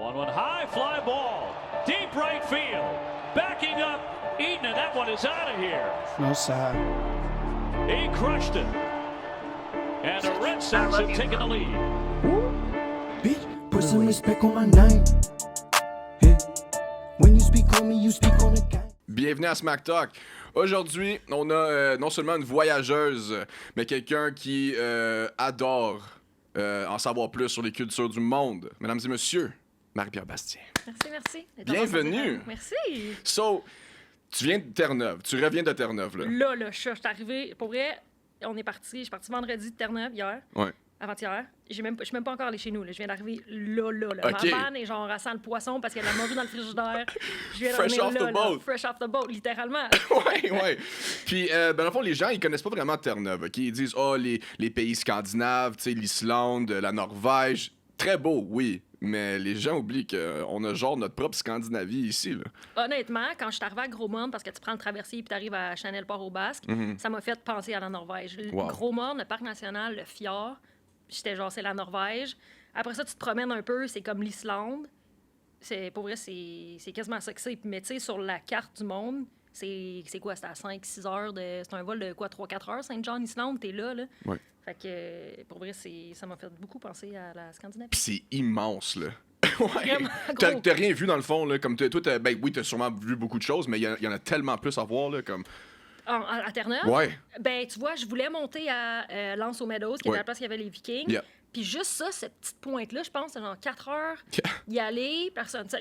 On one high fly ball, deep right field, backing up Eaton, and that one is out of here. No side. He crushed it. And the Red Sox have taken the lead. Bitch, put some respect on my name. Hey. When you speak on me, you speak on the game. Bienvenue à Smack Talk. Aujourd'hui, on a non seulement une voyageuse, mais quelqu'un qui adore en savoir plus sur les cultures du monde. Mesdames et messieurs, Marie-Pierre Bastien. Merci. Bienvenue. Merci. So, tu viens de Terre-Neuve. Tu reviens de Terre-Neuve, là. Là, je suis arrivée. Pour vrai, je suis partie vendredi de Terre-Neuve hier. Ouais. Avant-hier. Je suis même pas encore allée chez nous. Là. Je viens d'arriver là. Okay. Ma vanne est genre, elle sent le poisson parce qu'elle a mordu dans le frigidaire. Je viens Fresh off the boat. Fresh off the boat, littéralement. ouais. Puis, dans le fond, les gens, ils connaissent pas vraiment Terre-Neuve. Okay? Ils disent, les pays scandinaves, tu sais, l'Islande, la Norvège. Très beau, oui. Mais les gens oublient qu'on a genre notre propre Scandinavie ici, là. Honnêtement, quand je suis arrivée à Gros-Morne, parce que tu prends le traversier et tu arrives à Chanel-Port-au-Basque, ça m'a fait penser à la Norvège. Wow. Gros-Morne, le parc national, le fjord, j'étais genre, c'est la Norvège. Après ça, tu te promènes un peu, c'est comme l'Islande. Pour vrai, c'est quasiment ça que c'est. Mais tu sais, sur la carte du monde, c'est quoi? C'est à 5-6 heures C'est un vol de quoi? 3-4 heures, Saint-John-Islande, t'es là. Ouais. Fait que, pour vrai, ça m'a fait beaucoup penser à la Scandinavie. Pis c'est immense, là. Ouais. Vraiment gros. T'as rien vu, dans le fond, là. Comme toi, oui, t'as sûrement vu beaucoup de choses, mais il y en a tellement plus à voir, là, comme... À Terre-Neuve? Ouais. Ben, tu vois, je voulais monter à Lance aux Meadows, qui était la place où il y avait les Vikings. Yeah. Puis juste ça, cette petite pointe-là, je pense, c'est genre 4 heures y aller,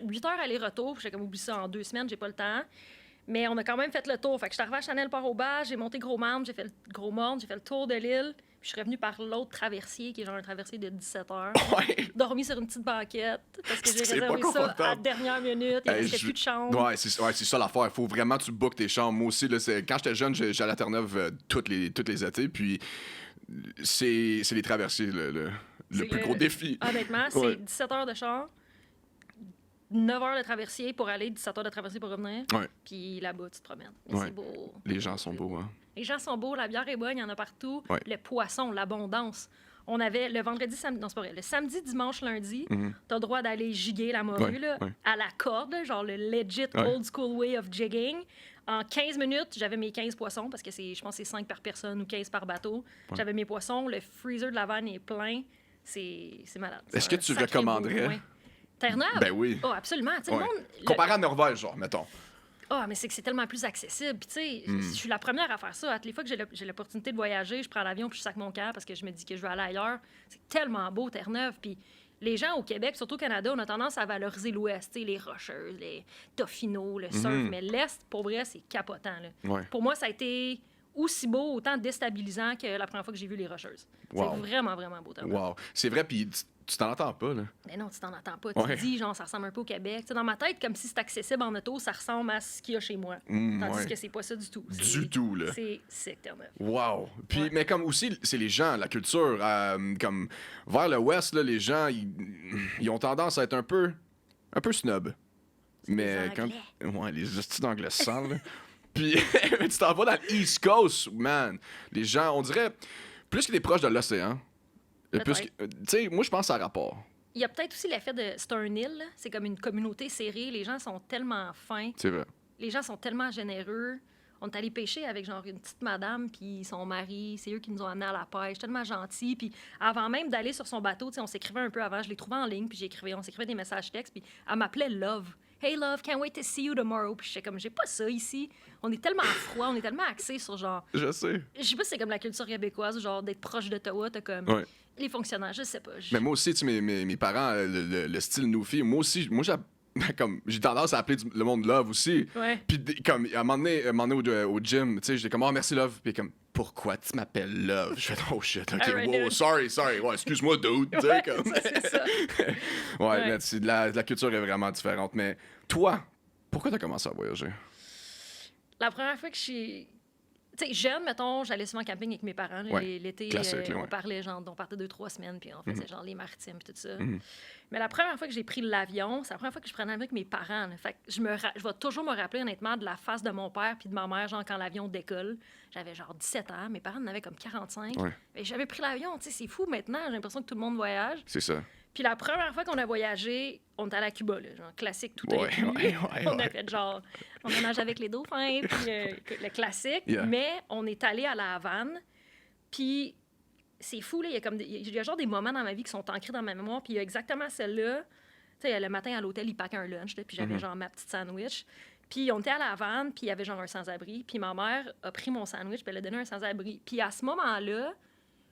8 heures aller-retour. Puis j'ai comme oublié ça en 2 semaines, j'ai pas le temps. Mais on a quand même fait le tour. Fait que je suis arrivée à Chanel-Port-au-Basque, j'ai monté Gros-Morne, j'ai fait le tour de l'île. Puis je suis revenue par l'autre traversier, qui est genre un traversier de 17 heures. Ouais. Dormi sur une petite banquette, parce que j'ai C'est réservé pas ça à la confortable. dernière minute. Il restait plus de chambre. Ouais, c'est ça l'affaire. Il faut vraiment que tu bookes tes chambres. Moi aussi, là, quand j'étais jeune, j'allais à Terre-Neuve toutes les étés. Puis c'est les traversiers, le plus gros défi. Honnêtement, Ouais. c'est 17 heures de char, 9 heures de traversier pour aller, 17 heures de traversier pour revenir. Ouais. Puis là-bas, tu te promènes. Mais Ouais. c'est beau. Les gens sont beaux, hein. Les gens sont beaux, la bière est bonne, il y en a partout. Ouais. Le poisson, l'abondance. On avait le vendredi, samedi, non, c'est pas vrai. Le samedi, dimanche, lundi, t'as le droit d'aller giguer la morue, Ouais, là, ouais. à la corde, là, genre le legit Ouais. old school way of jigging. En 15 minutes, j'avais mes 15 poissons, parce que je pense que c'est 5 par personne ou 15 par bateau. J'avais mes poissons, le freezer de la vanne est plein. C'est malade. Est-ce que tu recommanderais? Terre-Neuve? Ben oui. Oh, absolument. Tu sais, Ouais. le monde... Comparé à Norvège, genre, mettons. Ah, mais c'est que c'est tellement plus accessible. Puis, tu sais, je suis la première à faire ça. À toutes les fois que j'ai l'opportunité de voyager, je prends l'avion puis je sac mon camp parce que je me dis que je veux aller ailleurs. C'est tellement beau, Terre-Neuve. Puis, les gens au Québec, surtout au Canada, on a tendance à valoriser l'Ouest, tu sais, les Rocheuses, les Tofino, le surf. Mais l'Est, pour vrai, c'est capotant. Là. Ouais. Pour moi, ça a été aussi beau, autant déstabilisant que la première fois que j'ai vu les Rocheuses. Wow. C'est vraiment, vraiment beau, Terre-Neuve. Wow. C'est vrai, puis tu t'en entends pas, là. Mais non, tu t'en attends pas. Ouais. Tu te dis, genre, ça ressemble un peu au Québec. Tu sais, dans ma tête, comme si c'est accessible en auto, ça ressemble à ce qu'il y a chez moi. Tandis ouais. que c'est pas ça du tout. Du tout, là. C'est sick, Terre-Neuve. Wow. Puis, Ouais. mais comme aussi, c'est les gens, la culture. Comme vers le Ouest, là, les gens, ils ont tendance à être un peu snob. Mais des quand. Anglais. Ouais, les hosties d'anglais sales, là. Puis, tu t'en vas dans l'East Coast, man. Les gens, on dirait, plus qu'il est proche de l'océan, plus que. Tu sais, moi, je pense à rapport. Il y a peut-être aussi l'effet de... C'est un île, là. C'est comme une communauté serrée. Les gens sont tellement fins. C'est vrai. Les gens sont tellement généreux. On est allé pêcher avec genre une petite madame puis son mari. C'est eux qui nous ont amenés à la pêche. Tellement gentils. Puis avant même d'aller sur son bateau, tu sais, on s'écrivait un peu avant. Je l'ai trouvé en ligne puis on s'écrivait des messages textes. Puis elle m'appelait Love. Hey Love, can't wait to see you tomorrow. Puis j'étais comme, j'ai pas ça ici. On est tellement froid, on est tellement axé sur genre... Je sais. Je sais pas si c'est comme la culture québécoise, genre d'être proche d'Ottawa, t'as comme... Ouais. Les fonctionnaires, je sais pas. Mais moi aussi, tu sais, mes parents, le style Noufy, moi aussi, j'ai tendance à appeler le monde Love aussi. Ouais. Puis comme à un moment donné au gym, tu sais, j'étais comme oh merci Love, puis comme pourquoi tu m'appelles Love? Je fais oh shit, ok, Alright, wow, dude. sorry, ouais, excuse-moi dude, tu sais Ouais, comme. ça, c'est ça. Ouais, mais c'est la culture est vraiment différente. Mais toi, pourquoi t'as commencé à voyager? La première fois que je suis... Tu sais, jeune, mettons, j'allais souvent en camping avec mes parents. Là, Ouais, l'été, classique, là, on ouais. parlait, genre, on partait 2-3 semaines, puis on faisait, genre, les maritimes, puis tout ça. Mais la première fois que j'ai pris l'avion, c'est la première fois que je prenais l'avion avec mes parents. Là. Fait que je vais toujours me rappeler, honnêtement, de la face de mon père puis de ma mère, genre, quand l'avion décolle. J'avais, genre, 17 ans. Mes parents en avaient comme 45. Ouais. Et j'avais pris l'avion, tu sais, c'est fou, maintenant. J'ai l'impression que tout le monde voyage. C'est ça. Puis la première fois qu'on a voyagé, on était allé à Cuba, là, genre classique, tout Ouais, inclus. On a ouais. fait genre, on a nagé avec les dauphins, puis le classique. Yeah. Mais on est allé à la Havane, puis c'est fou, là, il y a genre des moments dans ma vie qui sont ancrés dans ma mémoire, puis il y a exactement celle-là. Tu sais, le matin à l'hôtel, ils packent un lunch, là, puis j'avais genre ma petite sandwich. Puis on était à la Havane, puis il y avait genre un sans-abri. Puis ma mère a pris mon sandwich, puis elle a donné un sans-abri. Puis à ce moment-là,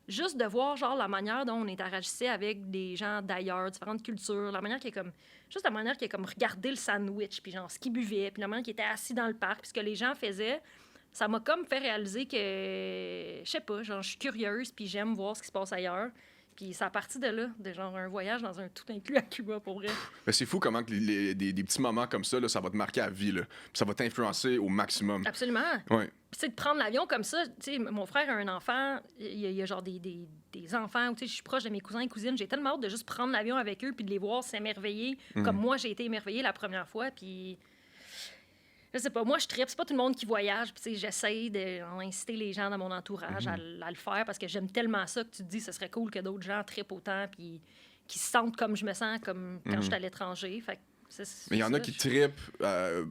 juste de voir genre la manière dont on interagissait avec des gens d'ailleurs, différentes cultures, la manière qui est comme... Juste la manière qui est comme regarder le sandwich, puis genre ce qu'ils buvaient, puis la manière qui était assis dans le parc, puis ce que les gens faisaient, ça m'a comme fait réaliser que, je sais pas, genre je suis curieuse, puis j'aime voir ce qui se passe ailleurs. Puis ça a parti de là, de genre un voyage dans un tout inclus à Cuba, pour vrai. Mais c'est fou comment que des petits moments comme ça, là, ça va te marquer à vie. Là. Puis ça va t'influencer au maximum. Absolument. Ouais. Puis, tu sais, de prendre l'avion comme ça, tu sais, mon frère a un enfant, il y a genre des enfants, tu sais, je suis proche de mes cousins et cousines, j'ai tellement hâte de juste prendre l'avion avec eux puis de les voir s'émerveiller comme moi, j'ai été émerveillée la première fois, puis... Je sais pas, moi, je tripe. C'est pas tout le monde qui voyage. Puis, tu sais, j'essaie d'inciter les gens dans mon entourage à le faire parce que j'aime tellement ça que tu te dis ce serait cool que d'autres gens trippent autant puis qu'ils se sentent comme je me sens comme quand je suis à l'étranger. Fait que Mais il y en a qui trippent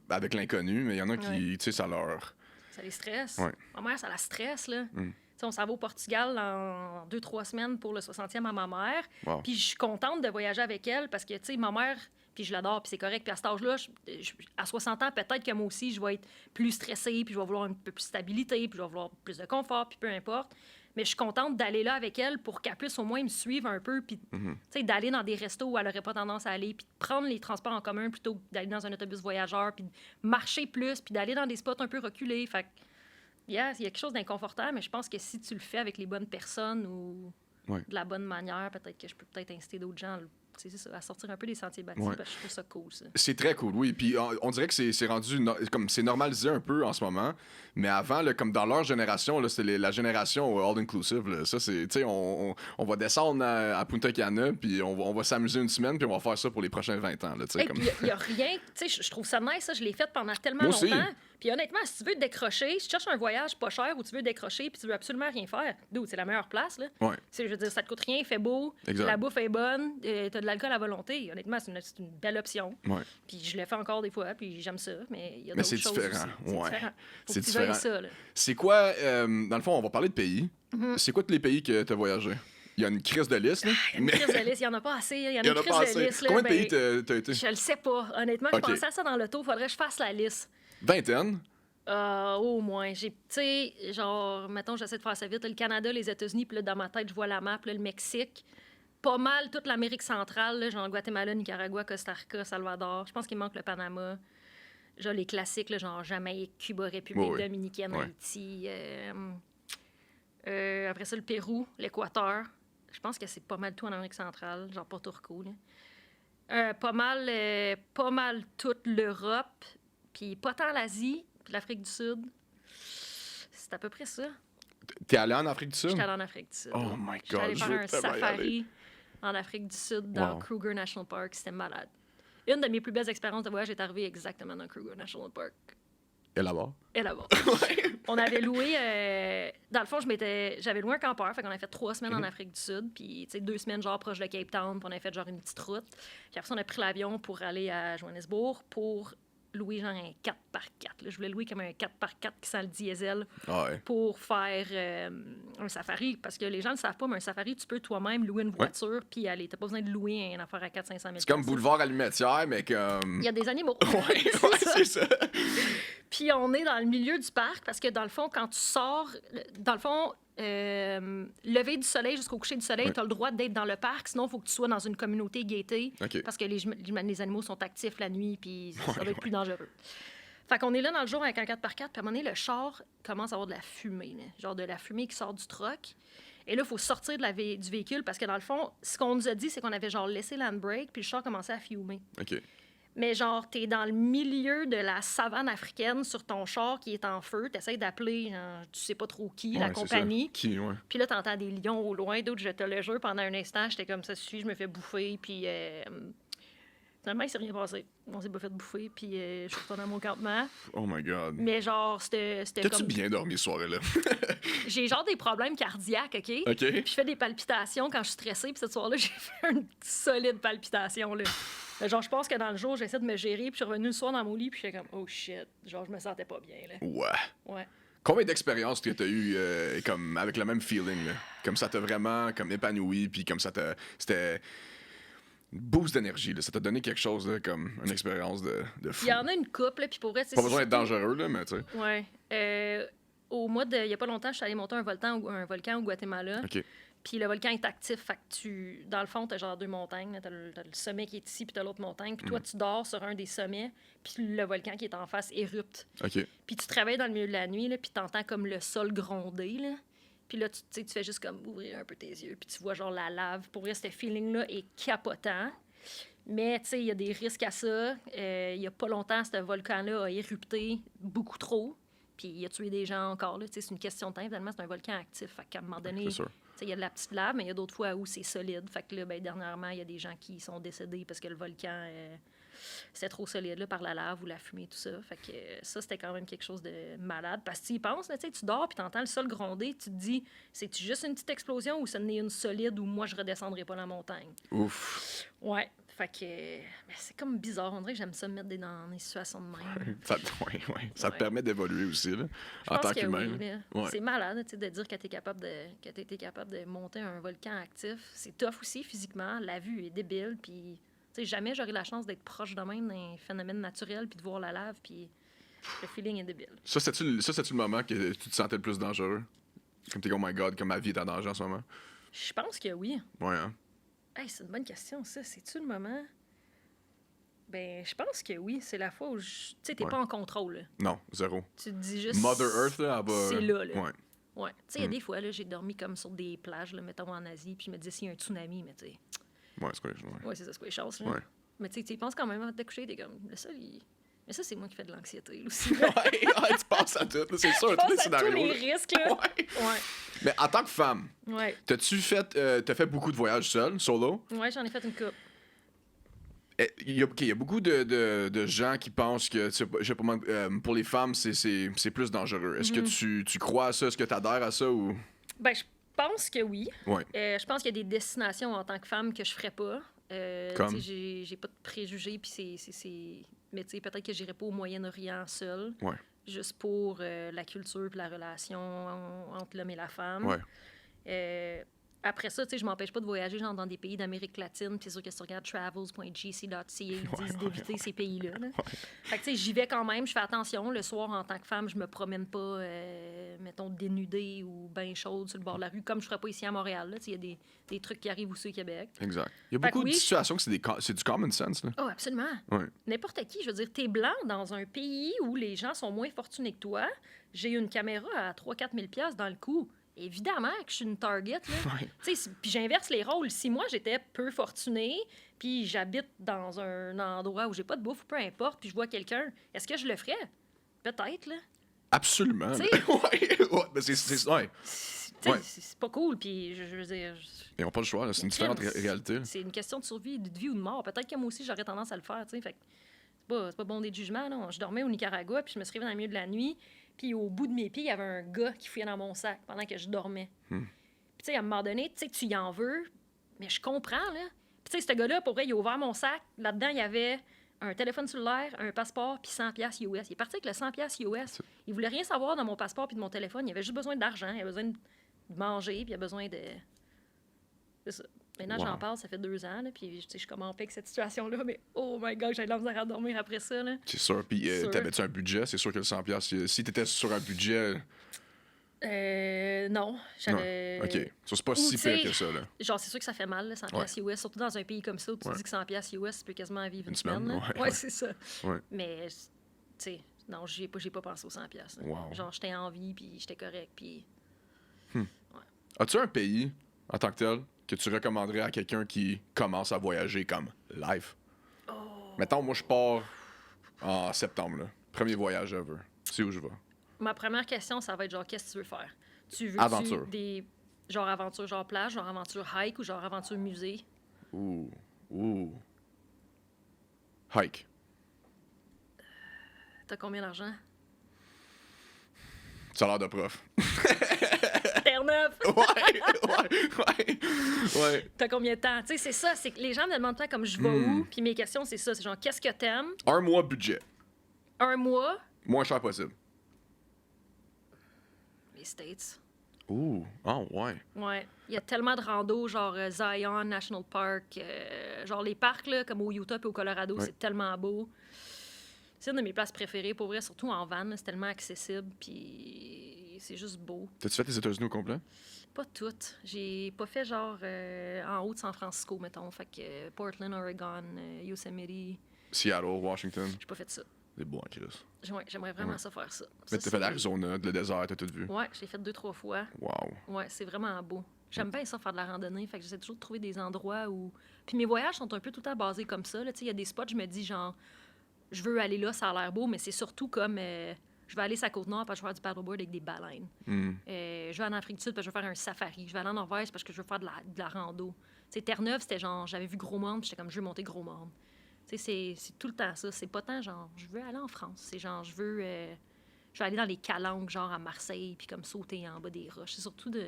avec l'inconnu, mais il y en a qui, tu sais, ça leur... Ça les stresse. Ouais. Ma mère, ça la stresse, là. Tu sais, on s'en va au Portugal en 2-3 semaines pour le 60e à ma mère. Wow. Puis je suis contente de voyager avec elle parce que, tu sais, ma mère... Puis je l'adore, puis c'est correct. Puis à cet âge-là, à 60 ans, peut-être que moi aussi, je vais être plus stressée, puis je vais vouloir un peu plus de stabilité, puis je vais vouloir plus de confort, puis peu importe. Mais je suis contente d'aller là avec elle pour qu'elle puisse au moins me suivre un peu, puis tu sais, d'aller dans des restos où elle n'aurait pas tendance à aller, puis de prendre les transports en commun plutôt que d'aller dans un autobus voyageur, puis de marcher plus, puis d'aller dans des spots un peu reculés. Fait que, yeah, il y a quelque chose d'inconfortable, mais je pense que si tu le fais avec les bonnes personnes ou de la bonne manière, peut-être que je peux peut-être inciter d'autres gens c'est ça, à sortir un peu des sentiers battus, parce que je trouve ça cool, ça. C'est très cool, oui. Puis on dirait que c'est rendu... comme c'est normalisé un peu en ce moment. Mais avant, là, comme dans leur génération, là, c'était la génération all-inclusive. Là. Ça, c'est... Tu sais, on va descendre à Punta Cana, puis on va s'amuser une semaine, puis on va faire ça pour les prochains 20 ans. Là, Puis il n'y a rien... Tu sais, je trouve ça nice, ça. Je l'ai fait pendant tellement Moi aussi. longtemps. Puis honnêtement, si tu veux décrocher, si tu cherches un voyage pas cher ou tu veux décrocher puis tu veux absolument rien faire, dude, c'est la meilleure place, là. Ouais. Je veux dire, ça te coûte rien, il fait beau, Exact. la bouffe est bonne, t'as de l'alcool à volonté. Honnêtement, c'est une belle option. Ouais. Puis je le fais encore des fois, puis j'aime ça, mais il y a Mais d'autres c'est choses différent. aussi. Ouais. C'est différent. Faut C'est que tu veuilles différent. ça, là. C'est quoi... dans le fond, on va parler de pays. C'est quoi tous les pays que tu as voyagé? Il y a une crise de liste, là. Il y a une crise de liste, il n'y en a pas assez. Il y en a Il y en une a crise pas de assez. liste. Là, Combien de ben, pays t'as été? Je le sais pas. Honnêtement, je Ok. pensais à ça dans l'auto. Faudrait que je fasse la liste. Vingtaine? Au moins. Tu sais, genre, mettons, j'essaie de faire ça vite. Le Canada, les États-Unis, puis là, dans ma tête, je vois la map, là, le Mexique. Pas mal toute l'Amérique centrale, là, genre Guatemala, Nicaragua, Costa Rica, Salvador. Je pense qu'il manque le Panama. Genre les classiques, là, genre Jamaïque, Cuba, République Oui. dominicaine, Ouais. Haïti. Après ça, le Pérou, l'Équateur. Je pense que c'est pas mal tout en Amérique centrale, genre Porto Rico. Là. Pas mal toute l'Europe, puis pas tant l'Asie, puis l'Afrique du Sud. C'est à peu près ça. T'es allé en Afrique du Sud? J'étais allée en Afrique du Sud. Oh my J'étais allée God, faire je veux un tellement y aller. safari en Afrique du Sud, dans Wow. Kruger National Park. C'était malade. Une de mes plus belles expériences de voyage est arrivée exactement dans Kruger National Park. Et là-bas? Et là-bas. On avait loué... dans le fond, j'avais loué un campeur. Fait qu'on a fait 3 semaines en Afrique du Sud. Puis, tu sais, 2 semaines, genre, proche de Cape Town. Puis on a fait, genre, une petite route. Puis après ça, on a pris l'avion pour aller à Johannesburg pour louer, genre, un 4x4. Là. Je voulais louer comme un 4x4 qui sent le diesel Ah ouais. pour faire un safari. Parce que les gens ne le savent pas, mais un safari, tu peux toi-même louer une voiture puis aller. T'as pas besoin de louer une affaire à 400-500 000. C'est comme Boulevard Allumetière, mais comme... Il y a des animaux. Ouais, c'est ça. Puis on est dans le milieu du parc parce que dans le fond, quand tu sors, dans le fond, lever du soleil jusqu'au coucher du soleil, Ouais. tu as le droit d'être dans le parc. Sinon, il faut que tu sois dans une communauté gated OK. parce que les animaux sont actifs la nuit puis ça va être plus dangereux. Fait qu'on est là dans le jour avec un 4x4, puis à un moment donné, le char commence à avoir de la fumée, là. Genre de la fumée qui sort du truck. Et là, il faut sortir du véhicule parce que dans le fond, ce qu'on nous a dit, c'est qu'on avait genre laissé l'handbrake puis le char commençait à fumer. OK. Mais genre, t'es dans le milieu de la savane africaine sur ton char qui est en feu. T'essayes d'appeler, tu sais pas trop qui, la Ouais, c'est compagnie. ça. Qui, ouais. Puis là, t'entends des lions au loin. D'autres, je te le jure, pendant un instant, j'étais comme ça suffit, je me fais bouffer. Puis Finalement, il s'est rien passé. On s'est pas fait bouffer, puis je suis retournée à mon campement. Oh my God. Mais genre, c'était T'as-tu comme... bien dormi ce soir-là? J'ai genre des problèmes cardiaques, OK? OK. Puis je fais des palpitations quand je suis stressée, puis cette soir-là, j'ai fait une solide palpitation, là. Genre, je pense que dans le jour, j'essaie de me gérer, puis je suis revenue le soir dans mon lit, puis j'étais comme, oh shit. Genre, je me sentais pas bien, là. Ouais. Ouais. Combien d'expériences que t'as eu comme avec le même feeling, là? Comme ça t'a vraiment comme épanoui, puis comme ça t'a... C'était... Boost d'énergie, là. Ça t'a donné quelque chose, là, comme une expérience de fou. Il y en a une couple, là, puis pour vrai, Pas besoin d'être dangereux, là, mais tu sais. Ouais. Au mois de... Il y a pas longtemps, je suis allée monter un volcan au Guatemala. OK. Puis le volcan est actif, fait que dans le fond, t'as genre 2 montagnes. T'as le sommet qui est ici, puis t'as l'autre montagne. Puis toi, tu dors sur un des sommets, puis le volcan qui est en face érupte. OK. Puis tu travailles dans le milieu de la nuit, là, puis t'entends comme le sol gronder, là. Puis là, tu sais, tu fais juste comme ouvrir un peu tes yeux, puis tu vois genre la lave. Pour vrai, ce feeling-là est capotant. Mais, tu sais, il y a des risques à ça. Il y a pas longtemps, ce volcan-là a érupté beaucoup trop. Puis il a tué des gens encore, là. Tu sais, c'est une question de temps. Finalement, c'est un volcan actif. Fait qu'à un moment donné, C'est sûr. tu sais, il y a de la petite lave, mais il y a d'autres fois où c'est solide. Fait que là, ben, dernièrement, il y a des gens qui sont décédés parce que le volcan, c'est trop solide là, par la lave ou la fumée, tout ça. Fait que ça, c'était quand même quelque chose de malade. Parce que tu y penses, là, tu sais, tu dors puis t'entends le sol gronder, tu te dis, c'est-tu juste une petite explosion ou ce n'est une solide où moi, je redescendrai pas la montagne? Ouf. Ouais. Fait que ben, c'est comme bizarre. On dirait que j'aime ça me mettre dans des situations de même. Ça, ça te Ouais. permet d'évoluer aussi, là, Je en pense tant que qu'humain. oui, là. là. Ouais. C'est malade, tu sais, de dire que tu as été capable de monter un volcan actif. C'est tough aussi physiquement. La vue est débile. Puis, tu sais, jamais j'aurais la chance d'être proche de même d'un phénomène naturel puis de voir la lave. Puis, le feeling est débile. Ça, c'est-tu le moment que tu te sentais le plus dangereux? Comme t'es, oh my God, comme ma vie est en danger en ce moment? Je pense que oui. Ouais, hein? Hey, c'est une bonne question, ça. C'est-tu le moment? Ben, je pense que oui. C'est la fois où, tu sais, t'es Ouais. pas en contrôle. Là. Non, zéro. Tu te dis juste... Mother Earth, là, elle va... C'est là, là. Ouais. Ouais. Tu sais, il y a des fois, là, j'ai dormi comme sur des plages, là, mettons en Asie, puis je me disais s'il y a un tsunami, mais tu sais... Ouais, c'est quoi, ouais. Ouais, c'est ça, c'est quoi les chances, là. Ouais. Mais tu sais, tu penses quand même avant de te coucher, t'es comme, le sol, il... Mais ça, c'est moi qui fais de l'anxiété, là, aussi. là. Ouais, tu penses à tout, là, c'est sûr, Je tous les pense à scénarios. tous les là. risques, là. Ouais. Ouais. Mais en tant que femme, Ouais. t'as fait beaucoup de voyages seul, solo? Ouais, j'en ai fait une coupe. Il y a beaucoup de gens qui pensent que, tu sais, je sais pas, moi, pour les femmes, c'est plus dangereux. Est-ce que tu crois à ça? Est-ce que tu adhères à ça? Ou... Ben, je pense que oui. Ouais. Je pense qu'il y a des destinations en tant que femme que je ferais pas. Comme? Tu sais, j'ai pas de préjugés, puis c'est... Mais tu sais, peut-être que j'irais pas au Moyen-Orient seule. Ouais. Juste pour la culture puis la relation entre l'homme et la femme. Ouais. Après ça, tu sais, je m'empêche pas de voyager genre, dans des pays d'Amérique latine. Puis c'est sûr que si tu regardes travels.gc.ca, ils disent d'éviter ces pays-là. Là. Fait que tu sais, j'y vais quand même, je fais attention. Le soir, en tant que femme, je me promène pas, mettons, dénudée ou bien chaude sur le bord de la rue, comme je ferais pas ici à Montréal. Là. Tu sais, il y a des trucs qui arrivent aussi au Québec. Exact. Il y a Fait que beaucoup de oui, situations que c'est du common sense. Là. Oh, absolument. Ouais. N'importe qui, je veux dire, t'es blanc dans un pays où les gens sont moins fortunés que toi. J'ai une caméra à 3-4 000 $ dans le cou. Évidemment que je suis une target, là. Ouais. Tu sais, puis j'inverse les rôles. Si moi, j'étais peu fortunée, puis j'habite dans un endroit où j'ai pas de bouffe, peu importe, puis je vois quelqu'un, est-ce que je le ferais? Peut-être, là. Absolument. Tu là. sais- ouais. Ouais, mais ouais. Tu sais, Ouais. c'est pas cool, puis je veux dire... Ils n'ont pas le choix, là. C'est une différente réalité. C'est une question de survie, de vie ou de mort. Peut-être que moi aussi, j'aurais tendance à le faire, tu sais. Fait que c'est pas bon des jugements, non. Je dormais au Nicaragua, puis je me suis réveillée dans le milieu de la nuit, puis au bout de mes pieds, il y avait un gars qui fouillait dans mon sac pendant que je dormais. Puis tu sais, à un moment donné, tu sais, tu y en veux, mais je comprends, là. Puis tu sais, ce gars-là, pour vrai, il a ouvert mon sac. Là-dedans, il y avait un téléphone cellulaire, un passeport, puis 100$ US. Il est parti avec le 100$ US. Il voulait rien savoir dans mon passeport puis de mon téléphone. Il avait juste besoin d'argent, il avait besoin de manger, puis il a besoin de... C'est ça. Maintenant, Wow. j'en parle, ça fait 2 ans, là, puis je suis comme en paix avec cette situation-là, mais oh my God, j'ai de la misère à dormir après ça, là. C'est sûr. Puis, Sûr. t'avais-tu un budget? C'est sûr que le 100$, si t'étais sur un budget... Non, j'avais... OK. Ça, c'est pas Ou, si tu sais, pire que ça, là. Genre, c'est sûr que ça fait mal, là, 100$ US, surtout dans un pays comme ça où tu Ouais. dis que 100$ US, tu peux quasiment vivre une Une semaine, semaine. Là. ouais, Ouais, ouais. c'est ça. Ouais. Mais, tu sais, non, j'ai pas pensé aux 100$. Là. Wow. Genre, j'étais en vie, puis j'étais correct, puis... As-tu un pays, en tant que tel, que tu recommanderais à quelqu'un qui commence à voyager comme live? Oh. Mettons, moi, je pars en septembre, là. Premier voyage ever. C'est où je vais? Ma première question, ça va être genre, qu'est-ce que tu veux faire? Tu veux Aventure. des... Genre aventure, genre plage, genre aventure hike ou genre aventure musée? Ouh. Ouh. Hike. T'as combien d'argent? Salaire de prof. Terre-Neuve! Ouais. T'as combien de temps? Tu sais, c'est ça, c'est que les gens me demandent pas comme je vais où, puis mes questions, c'est ça, c'est genre, qu'est-ce que t'aimes? 1 mois budget. 1 mois, Moins cher possible. les States. Ouh, ouais. Ouais. Il y a tellement de randos, genre Zion National Park, genre les parcs, là, comme au Utah et au Colorado, Ouais. c'est tellement beau. C'est une de mes places préférées, pour vrai, surtout en van, là, c'est tellement accessible, puis c'est juste beau. T'as-tu fait les États-Unis au complet? Pas toutes. J'ai pas fait genre en haut de San Francisco, mettons. Fait que Portland, Oregon, Yosemite, Seattle, Washington. j'ai pas fait ça. C'est beau en Chris. Ouais, j'aimerais vraiment Ouais. ça faire ça. Mais Ça, t'as fait c'est- l'Arizona, le désert, t'as tout vu. Ouais, je l'ai fait 2-3 fois. Wow. Ouais, c'est vraiment beau. J'aime bien ça, faire de la randonnée. Fait que j'essaie toujours de trouver des endroits où. Puis mes voyages sont un peu tout le temps basés comme ça. Il y a des spots, je me dis, genre, je veux aller là, ça a l'air beau, mais c'est surtout comme. Je vais aller sur la Côte-Nord parce que je vais faire du paddleboard avec des baleines. Hmm. Je vais aller en Afrique du Sud parce que je veux faire un safari. Je vais aller en Norvège parce que je veux faire de la rando. Tu sais, Terre-Neuve, c'était genre, j'avais vu Gros-Morne, puis j'étais comme, je veux monter Gros-Morne. Tu sais, c'est tout le temps ça. C'est pas tant genre, je veux aller en France. C'est genre, je veux aller dans les calanques, genre à Marseille, puis comme sauter en bas des roches. C'est surtout de.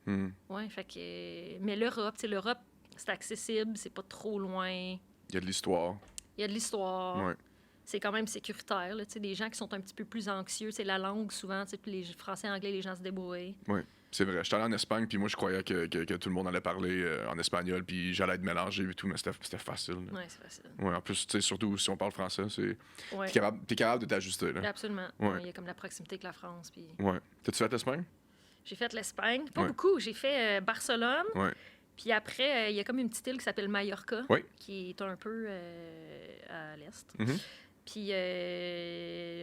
Hmm. Ouais, fait que. Mais l'Europe, tu sais, l'Europe, c'est accessible, c'est pas trop loin. Il y a de l'histoire. Il y a de l'histoire. Ouais. C'est quand même sécuritaire, là. Tu sais, des gens qui sont un petit peu plus anxieux, c'est la langue souvent, tu sais, puis les Français, Anglais, les gens se débrouillent. Oui, c'est vrai. J'étais allé en Espagne, puis moi, je croyais que tout le monde allait parler en espagnol, puis j'allais être mélangé et tout, mais c'était facile. là. Ouais, c'est facile. Ouais, en plus, tu sais, surtout si on parle français, Ouais, t'es capable de t'ajuster, là. absolument. Ouais. Ouais, il y a comme la proximité avec la France. Puis Ouais. T'as-tu fait l'Espagne? j'ai fait l'Espagne. Pas Ouais. beaucoup. J'ai fait Barcelone. Ouais. Puis après, il y a comme une petite île qui s'appelle Mallorca, Ouais. qui est un peu à l'est. Mhm. Puis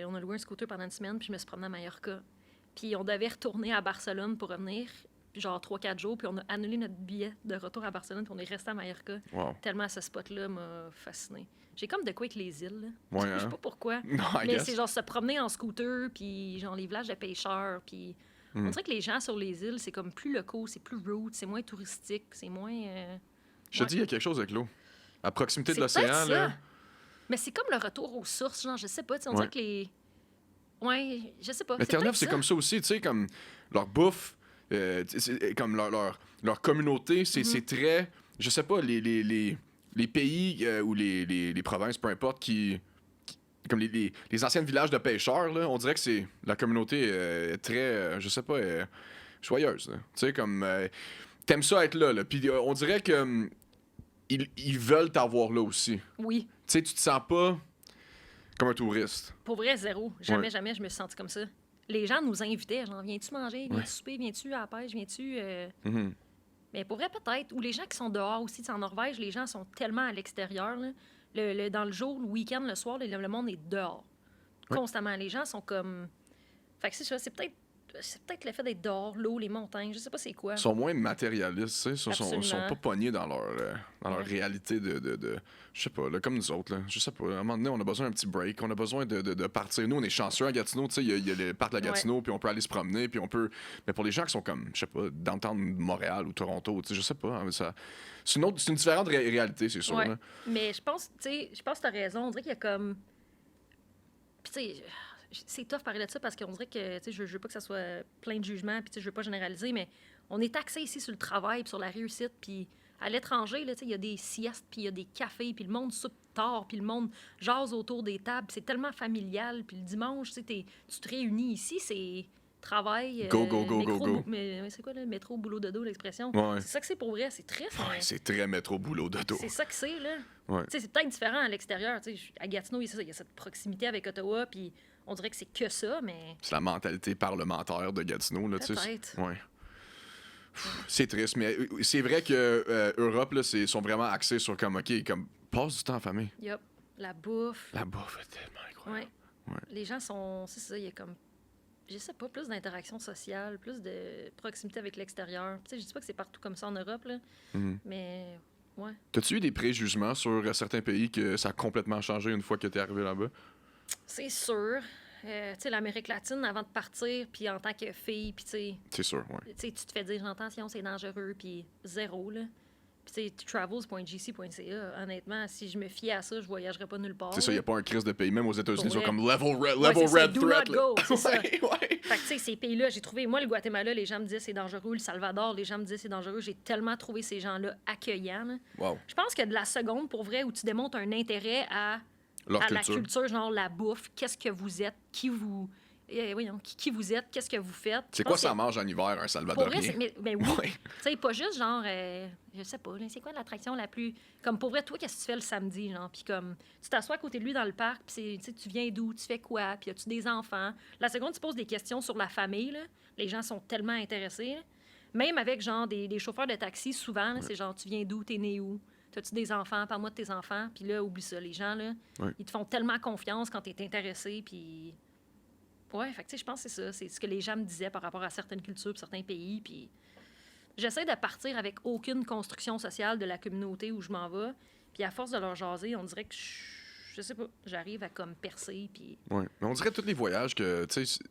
on a loué un scooter pendant une semaine, puis je me suis promenée à Mallorca. Puis on devait retourner à Barcelone pour revenir, puis genre 3-4 jours, puis on a annulé notre billet de retour à Barcelone, puis on est resté à Mallorca. Wow. Tellement ce spot-là m'a fasciné. J'ai comme de quoi avec les îles. Là. Ouais, Je sais hein? pas pourquoi. Non, I Mais guess. c'est genre se promener en scooter, puis genre les villages de pêcheurs, puis on dirait que les gens sur les îles, c'est comme plus locaux, c'est plus route, c'est moins touristique, c'est moins... Je te dis, il y a quelque chose avec l'eau. À proximité de C'est peut-être l'océan, ça. là. Mais c'est comme le retour aux sources, genre, je sais pas, tu sais, on Ouais. dirait que les... Ouais, je sais pas. Mais Terre-Neuve, c'est peut-être comme ça aussi, tu sais, comme leur bouffe, comme leur communauté, Mm-hmm. c'est très, je sais pas, les pays ou les provinces, peu importe, comme les anciens villages de pêcheurs, là, on dirait que c'est la communauté est très, je sais pas, joyeuse. là. Tu sais, comme, t'aimes ça être là, puis on dirait que ils veulent t'avoir là aussi. Tu Oui, sais, tu te sens pas comme un touriste. pour vrai, zéro. Jamais, Ouais. jamais je me suis sentie comme ça. Les gens nous invitaient, genre, viens-tu manger, viens-tu Ouais. souper, viens-tu à la pêche, viens-tu... Mhm. Mais pour vrai, peut-être. Ou les gens qui sont dehors aussi. Tu sais, en Norvège, les gens sont tellement à l'extérieur. Là. Dans le jour, le week-end, le soir, le monde est dehors. Ouais. Constamment. Les gens sont comme... Fait que c'est ça. C'est peut-être l'effet d'être dehors, l'eau, les montagnes. Je sais pas c'est quoi. Ils sont moins matérialistes, tu sais. Ils sont Absolument. pas pognés dans leur Ouais. réalité de je sais pas, là, comme nous autres. Là. Je sais pas. À un moment donné, on a besoin d'un petit break. On a besoin de partir. Nous, on est chanceux à Gatineau. Tu sais, il y a le parc de la Gatineau, puis on peut aller se promener, puis on peut. Mais pour les gens qui sont comme, je sais pas, d'entendre Montréal ou Toronto, tu sais, je sais pas. Hein, c'est une différente réalité, c'est sûr. Ouais. là. Mais je pense, tu sais, que t'as raison. On dirait qu'il y a comme... Puis tu sais, c'est tough parler de ça parce qu'on dirait que, tu sais, je veux pas que ça soit plein de jugements, puis tu sais, je veux pas généraliser, mais on est axé ici sur le travail, puis sur la réussite, puis à l'étranger, là, tu sais, il y a des siestes, puis il y a des cafés, puis le monde soupe tard, puis le monde jase autour des tables, puis c'est tellement familial, puis le dimanche, tu sais, tu te réunis ici, c'est travail... Go, go, go, métro, go, go. Mais c'est quoi, le métro, boulot, dodo, l'expression? Ouais. C'est ça que c'est pour vrai, c'est triste, mais... Ouais, c'est très métro boulot d'auto. C'est ça que c'est, là. Ouais. Tu sais, c'est peut-être différent à l'extérieur. Tu sais, à Gatineau, il y a cette proximité avec Ottawa, puis on dirait que c'est que ça, mais C'est la mentalité parlementaire de Gatineau, là, tu sais. peut-être. Ouais. C'est triste, mais c'est vrai que Europe, là, sont vraiment axés sur comme, OK, comme, passe du temps en famille. Yup. La bouffe. La bouffe est tellement incroyable. Ouais. Ouais. Les gens sont... C'est ça, il y a comme... Je sais pas, plus d'interaction sociale, plus de proximité avec l'extérieur. Tu sais, je dis pas que c'est partout comme ça en Europe, là, Mhm. mais... Ouais. T'as-tu eu des préjugements sur certains pays que ça a complètement changé une fois que t'es arrivé là-bas? C'est sûr. Tu sais, l'Amérique latine, avant de partir, puis en tant que fille, puis tu sais... C'est sûr, ouais. Tu sais, tu te fais dire, attention, c'est dangereux, puis zéro, là. Puis, tu sais, travels.gc.ca, honnêtement, si je me fiais à ça, je voyagerais pas nulle part. C'est ça, il n'y a pas un crise de pays. Même aux États-Unis, ils sont vrai. comme level Ouais, red c'est ça, do threat. not là. go, c'est ça. Ouais, ouais. Fait que, tu sais, ces pays-là, j'ai trouvé... Moi, le Guatemala, les gens me disaient c'est dangereux. Le Salvador, les gens me disaient c'est dangereux. J'ai tellement trouvé ces gens-là accueillants. Là. Wow. Je pense que de la seconde, pour vrai, où tu démontres un intérêt à Leur la culture. culture, genre la bouffe, qu'est-ce que vous êtes, qui vous... voyons, qui vous êtes, qu'est-ce que vous faites. C'est Je quoi pense ça que mange en hiver, un pour Salvadorien? vrai, mais oui. Ouais. Tu sais, pas juste genre, je sais pas, là, c'est quoi l'attraction la plus. Comme pour vrai, toi, qu'est-ce que tu fais le samedi, genre? Puis comme, tu t'assois à côté de lui dans le parc, puis tu sais, tu viens d'où, tu fais quoi, puis as-tu des enfants? La seconde, tu poses des questions sur la famille, là. Les gens sont tellement intéressés, là. Même avec genre des chauffeurs de taxi, souvent, là, c'est genre, tu viens d'où, t'es né où? T'as-tu des enfants? Parle-moi de tes enfants. Puis là, oublie ça. Les gens, là, Ouais. ils te font tellement confiance quand t'es intéressé, puis. Ouais, fait que, tu sais, je pense que c'est ça. C'est ce que les gens me disaient par rapport à certaines cultures, puis certains pays. Puis j'essaie de partir avec aucune construction sociale de la communauté où je m'en vais. Puis à force de leur jaser, on dirait que je sais pas, j'arrive à comme percer. Puis Ouais. Mais on dirait tous les voyages que, tu sais,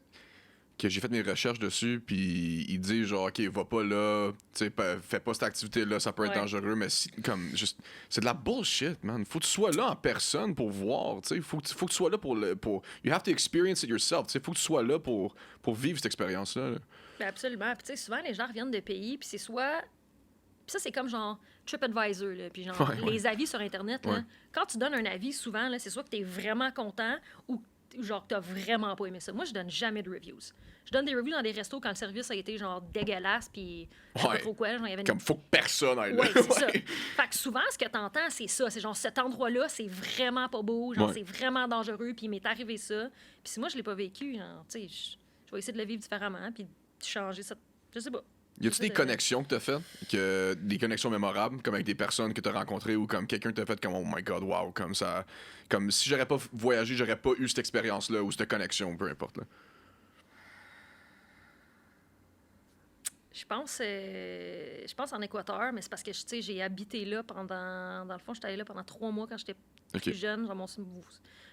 que j'ai fait mes recherches dessus, puis ils disent genre, OK, va pas là, tu sais, fais pas cette activité-là, ça peut être Ouais. dangereux, mais comme, juste, c'est de la bullshit, man. Faut que tu sois là en personne pour voir, tu sais. Faut que tu sois là pour you have to experience it yourself, tu sais. Faut que tu sois là pour vivre cette expérience-là. Là. ben absolument. Puis tu sais, souvent, les gens reviennent de pays, puis c'est soit. Puis ça, c'est comme genre TripAdvisor, là. Puis genre, Ouais, ouais. les avis sur Internet, là. Ouais. Quand tu donnes un avis, souvent, là, c'est soit que t'es vraiment content ou genre que t'as vraiment pas aimé ça. Moi, je donne jamais de reviews. Je donne des reviews dans des restos quand le service a été genre dégueulasse, puis je sais Ouais. pas trop quoi. Genre, il y avait une Comme, faut que personne aille là. oui, c'est ça. Ouais. Fait que souvent, ce que t'entends, c'est ça. C'est genre, cet endroit-là, c'est vraiment pas beau. Genre, Ouais. c'est vraiment dangereux. Puis il m'est arrivé ça. Puis si moi, je l'ai pas vécu, genre, tu sais, je vais essayer de le vivre différemment. Puis de changer ça. Je sais pas. Y a-tu des C'est- connexions que t'as faites, des connexions mémorables, comme avec des personnes que t'as rencontrées ou comme quelqu'un t'a fait comme oh my god, wow, comme ça, comme si j'aurais pas voyagé, j'aurais pas eu cette expérience-là ou cette connexion, peu importe. Là. Je pense en Équateur, mais c'est parce que tu sais, j'ai habité là pendant. Dans le fond, j'étais allée là pendant 3 mois quand j'étais Ok. plus jeune. Genre, mon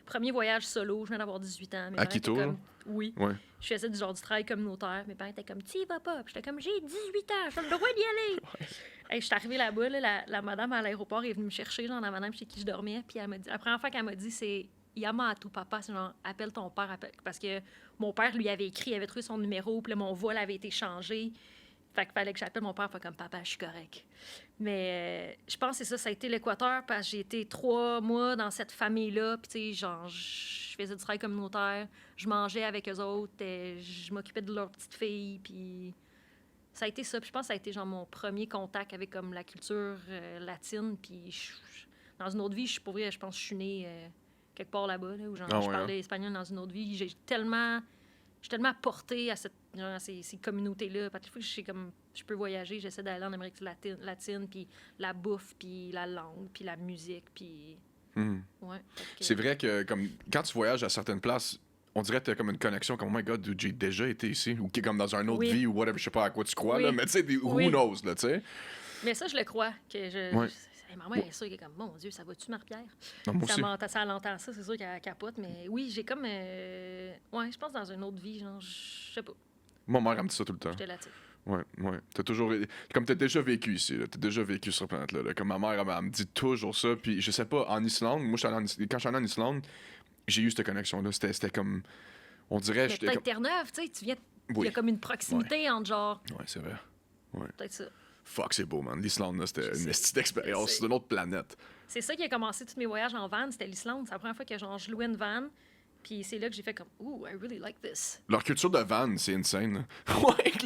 premier voyage solo, je viens d'avoir 18 ans. Mes À parents étaient Quito, comme- là? Oui. Ouais. Je faisais du genre du travail communautaire. Mes parents étaient comme, tu y vas pas. Puis j'étais comme, j'ai 18 ans, j'ai le droit d'y aller. Hey, je suis arrivée là-bas, là, la madame à l'aéroport est venue me chercher, genre la madame chez qui je dormais. Puis elle m'a dit, la première fois qu'elle m'a dit, c'est Yamato, papa, c'est genre, appelle ton père. Parce que mon père lui avait écrit, il avait trouvé son numéro, puis là, mon vol avait été changé. Fait qu'il fallait que j'appelle mon père, fait comme papa, je suis correct. Mais je pense que c'est ça, ça a été l'Équateur, parce que j'ai été 3 mois dans cette famille-là, puis tu sais, genre, je faisais du travail communautaire, je mangeais avec eux autres, je m'occupais de leur petite fille, puis ça a été ça. Puis je pense que ça a été genre mon premier contact avec comme la culture latine, puis dans une autre vie, je pour vrai, je pense que je suis née quelque part là-bas, là, où genre, Ah je ouais, parlais espagnol dans une autre vie. Je suis tellement portée à ces communautés-là. Parce que je peux voyager, j'essaie d'aller en Amérique latine, puis la bouffe, puis la langue, puis la musique, puis... Mhm. Ouais. Fait que- C'est vrai que comme quand tu voyages à certaines places, on dirait que t'as comme une connexion comme oh my god, dude, j'ai déjà été ici ou qui est comme dans une autre Oui. vie ou whatever, je sais pas à quoi tu crois Oui. là, mais tu sais, Oui. who knows là, tu sais. Mais ça, je le crois. Que Ouais. Ma mère est sûre qu'elle est comme, mon Dieu, ça va-tu, Marie-Pierre? Non, moi aussi. Ça l'entend ça, c'est sûr qu'elle capote. Mais oui, j'ai comme... ouais, je pense dans une autre vie, genre, je sais pas. Ma mère elle me dit ça tout le temps. J'étais là-dessus. Ouais. T'as toujours comme t'as déjà vécu ici, là. T'as déjà vécu sur cette planète-là. Là. Comme ma mère, elle me dit toujours ça. Puis je sais pas, en Islande, moi, quand je suis allé en Islande, j'ai eu cette connexion-là. C'était comme. On dirait. Mais j'étais peut-être comme... Terre-Neuve, tu sais, tu viens... Il Oui. y a comme une proximité entre genre... Ouais, c'est vrai. Peut-être ça. Fuck, c'est beau, man. L'Islande, là, c'était Je une sais. petite expérience. Je sais. C'est une autre planète. C'est ça qui a commencé tous mes voyages en van, c'était l'Islande. C'est la première fois que genre, je louais une van. Puis c'est là que j'ai fait comme, ooh, I really like this. Leur culture de van, c'est insane. Là. Ouais, avec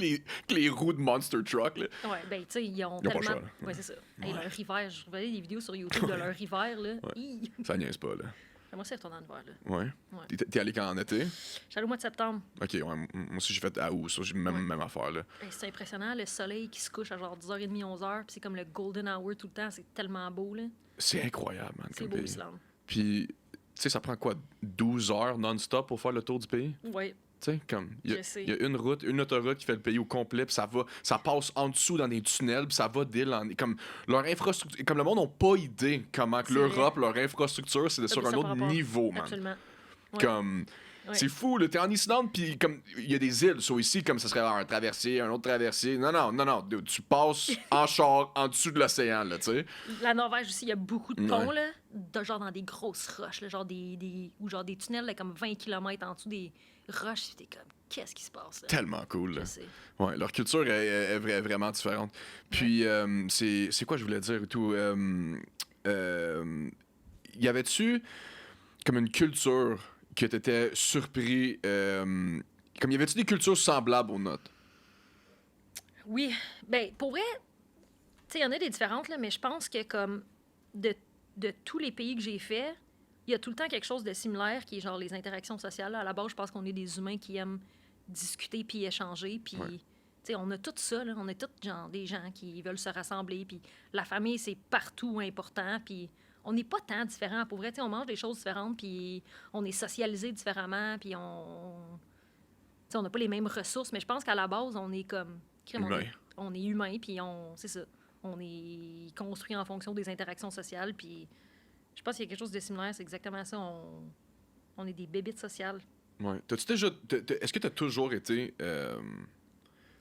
les roues de Monster Truck. Là. Ouais, ben, tu sais, ils ont Ils ont pas tellement. le choix, là. Ouais, c'est ça. Hey, leur hiver, je regardais des vidéos sur YouTube de leur hiver, là. Ouais. Hi! Ça niaise pas, là. J'aimerais ça retourner en hiver, là. Ouais. Ouais. T'es allé quand en été? J'allais au mois de septembre. Ok, ouais. Moi aussi, j'ai fait à août. Ça, j'ai même affaire, là. Hey, c'est impressionnant, le soleil qui se couche à genre 10h30, 11h. Puis c'est comme le golden hour tout le temps. C'est tellement beau, là. C'est incroyable, man. C'est comme beau, pays. l'Islande. Puis, tu sais, ça prend quoi? 12 heures non-stop pour faire le tour du pays? Ouais. Tu sais, comme, il Je sais. y a une autoroute qui fait le pays au complet, puis ça passe en dessous dans des tunnels, puis ça va d'île en... Comme, leur infrastructure... Comme le monde n'a pas idée comment que C'est l'Europe, leur infrastructure, c'est sur un Ça par autre rapport- niveau, man. Absolument. Ouais. Comme... Ouais. C'est fou, là. T'es en Islande, puis comme il y a des îles, soit ici, comme ça serait un traversier, un autre traversier. Non. Dude, tu passes en char en dessous de l'océan, là, tu sais. La Norvège aussi, il y a beaucoup de ponts, Ouais. là, genre dans des grosses roches, là, ou genre des tunnels, là, comme 20 km en dessous des roches. Puis t'es comme, qu'est-ce qui se passe, là? Tellement cool, là. Je sais. Ouais, leur culture est vraiment différente. Puis, c'est quoi je voulais dire et tout? Y avait-tu comme une culture que t'étais surpris? Comme y avait-tu des cultures semblables aux nôtres? Oui, ben pour vrai, tu sais, il y en a des différentes, là, mais je pense que comme de tous les pays que j'ai fait, il y a tout le temps quelque chose de similaire qui est genre les interactions sociales. Là. À la base, je pense qu'on est des humains qui aiment discuter puis échanger, puis Ouais. tu sais, on a tout ça, là. On est tous genre des gens qui veulent se rassembler, puis la famille, c'est partout important, puis on n'est pas tant différents. Pour vrai, tu sais, on mange des choses différentes, puis on est socialisés différemment, puis tu sais, on n'a pas les mêmes ressources, mais je pense qu'à la base, on est comme... crime, Humain. on est humain, puis c'est ça. On est construit en fonction des interactions sociales, puis je pense qu'il y a quelque chose de similaire, c'est exactement ça. On est des bébites sociales. Ouais. T'as-tu déjà. Est-ce que t'as toujours été tu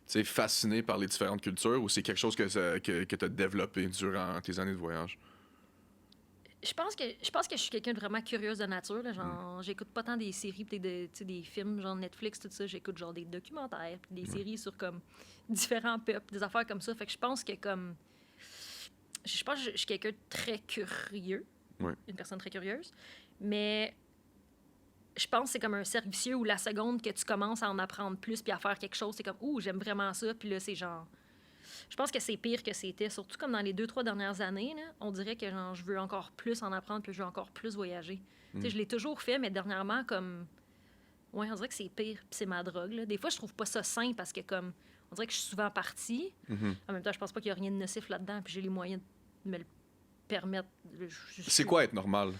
sais, fasciné par les différentes cultures ou c'est quelque chose que t'as développé durant tes années de voyage? Je pense que je suis quelqu'un de vraiment curieuse de nature. Là, genre, j'écoute pas tant des séries pis tu sais, des films, genre Netflix, tout ça. J'écoute genre des documentaires, puis des séries sur comme différents peuples, des affaires comme ça. Fait que je pense que comme... Je pense que je suis quelqu'un de très curieux. Ouais. Une personne très curieuse. Mais je pense que c'est comme un cercle vicieux où la seconde que tu commences à en apprendre plus puis à faire quelque chose, c'est comme « Ouh, j'aime vraiment ça ». Puis là, c'est genre... Je pense que c'est pire que c'était, surtout comme dans les 2-3 dernières années. Là, on dirait que genre, je veux encore plus en apprendre, puis je veux encore plus voyager. Tu sais, je l'ai toujours fait, mais dernièrement, comme... Ouais, on dirait que c'est pire, puis c'est ma drogue. Là. Des fois, je trouve pas ça sain parce que, comme, on dirait que je suis souvent partie. En même temps, je pense pas qu'il y a rien de nocif là-dedans, puis j'ai les moyens de me le permettre. C'est quoi être normal?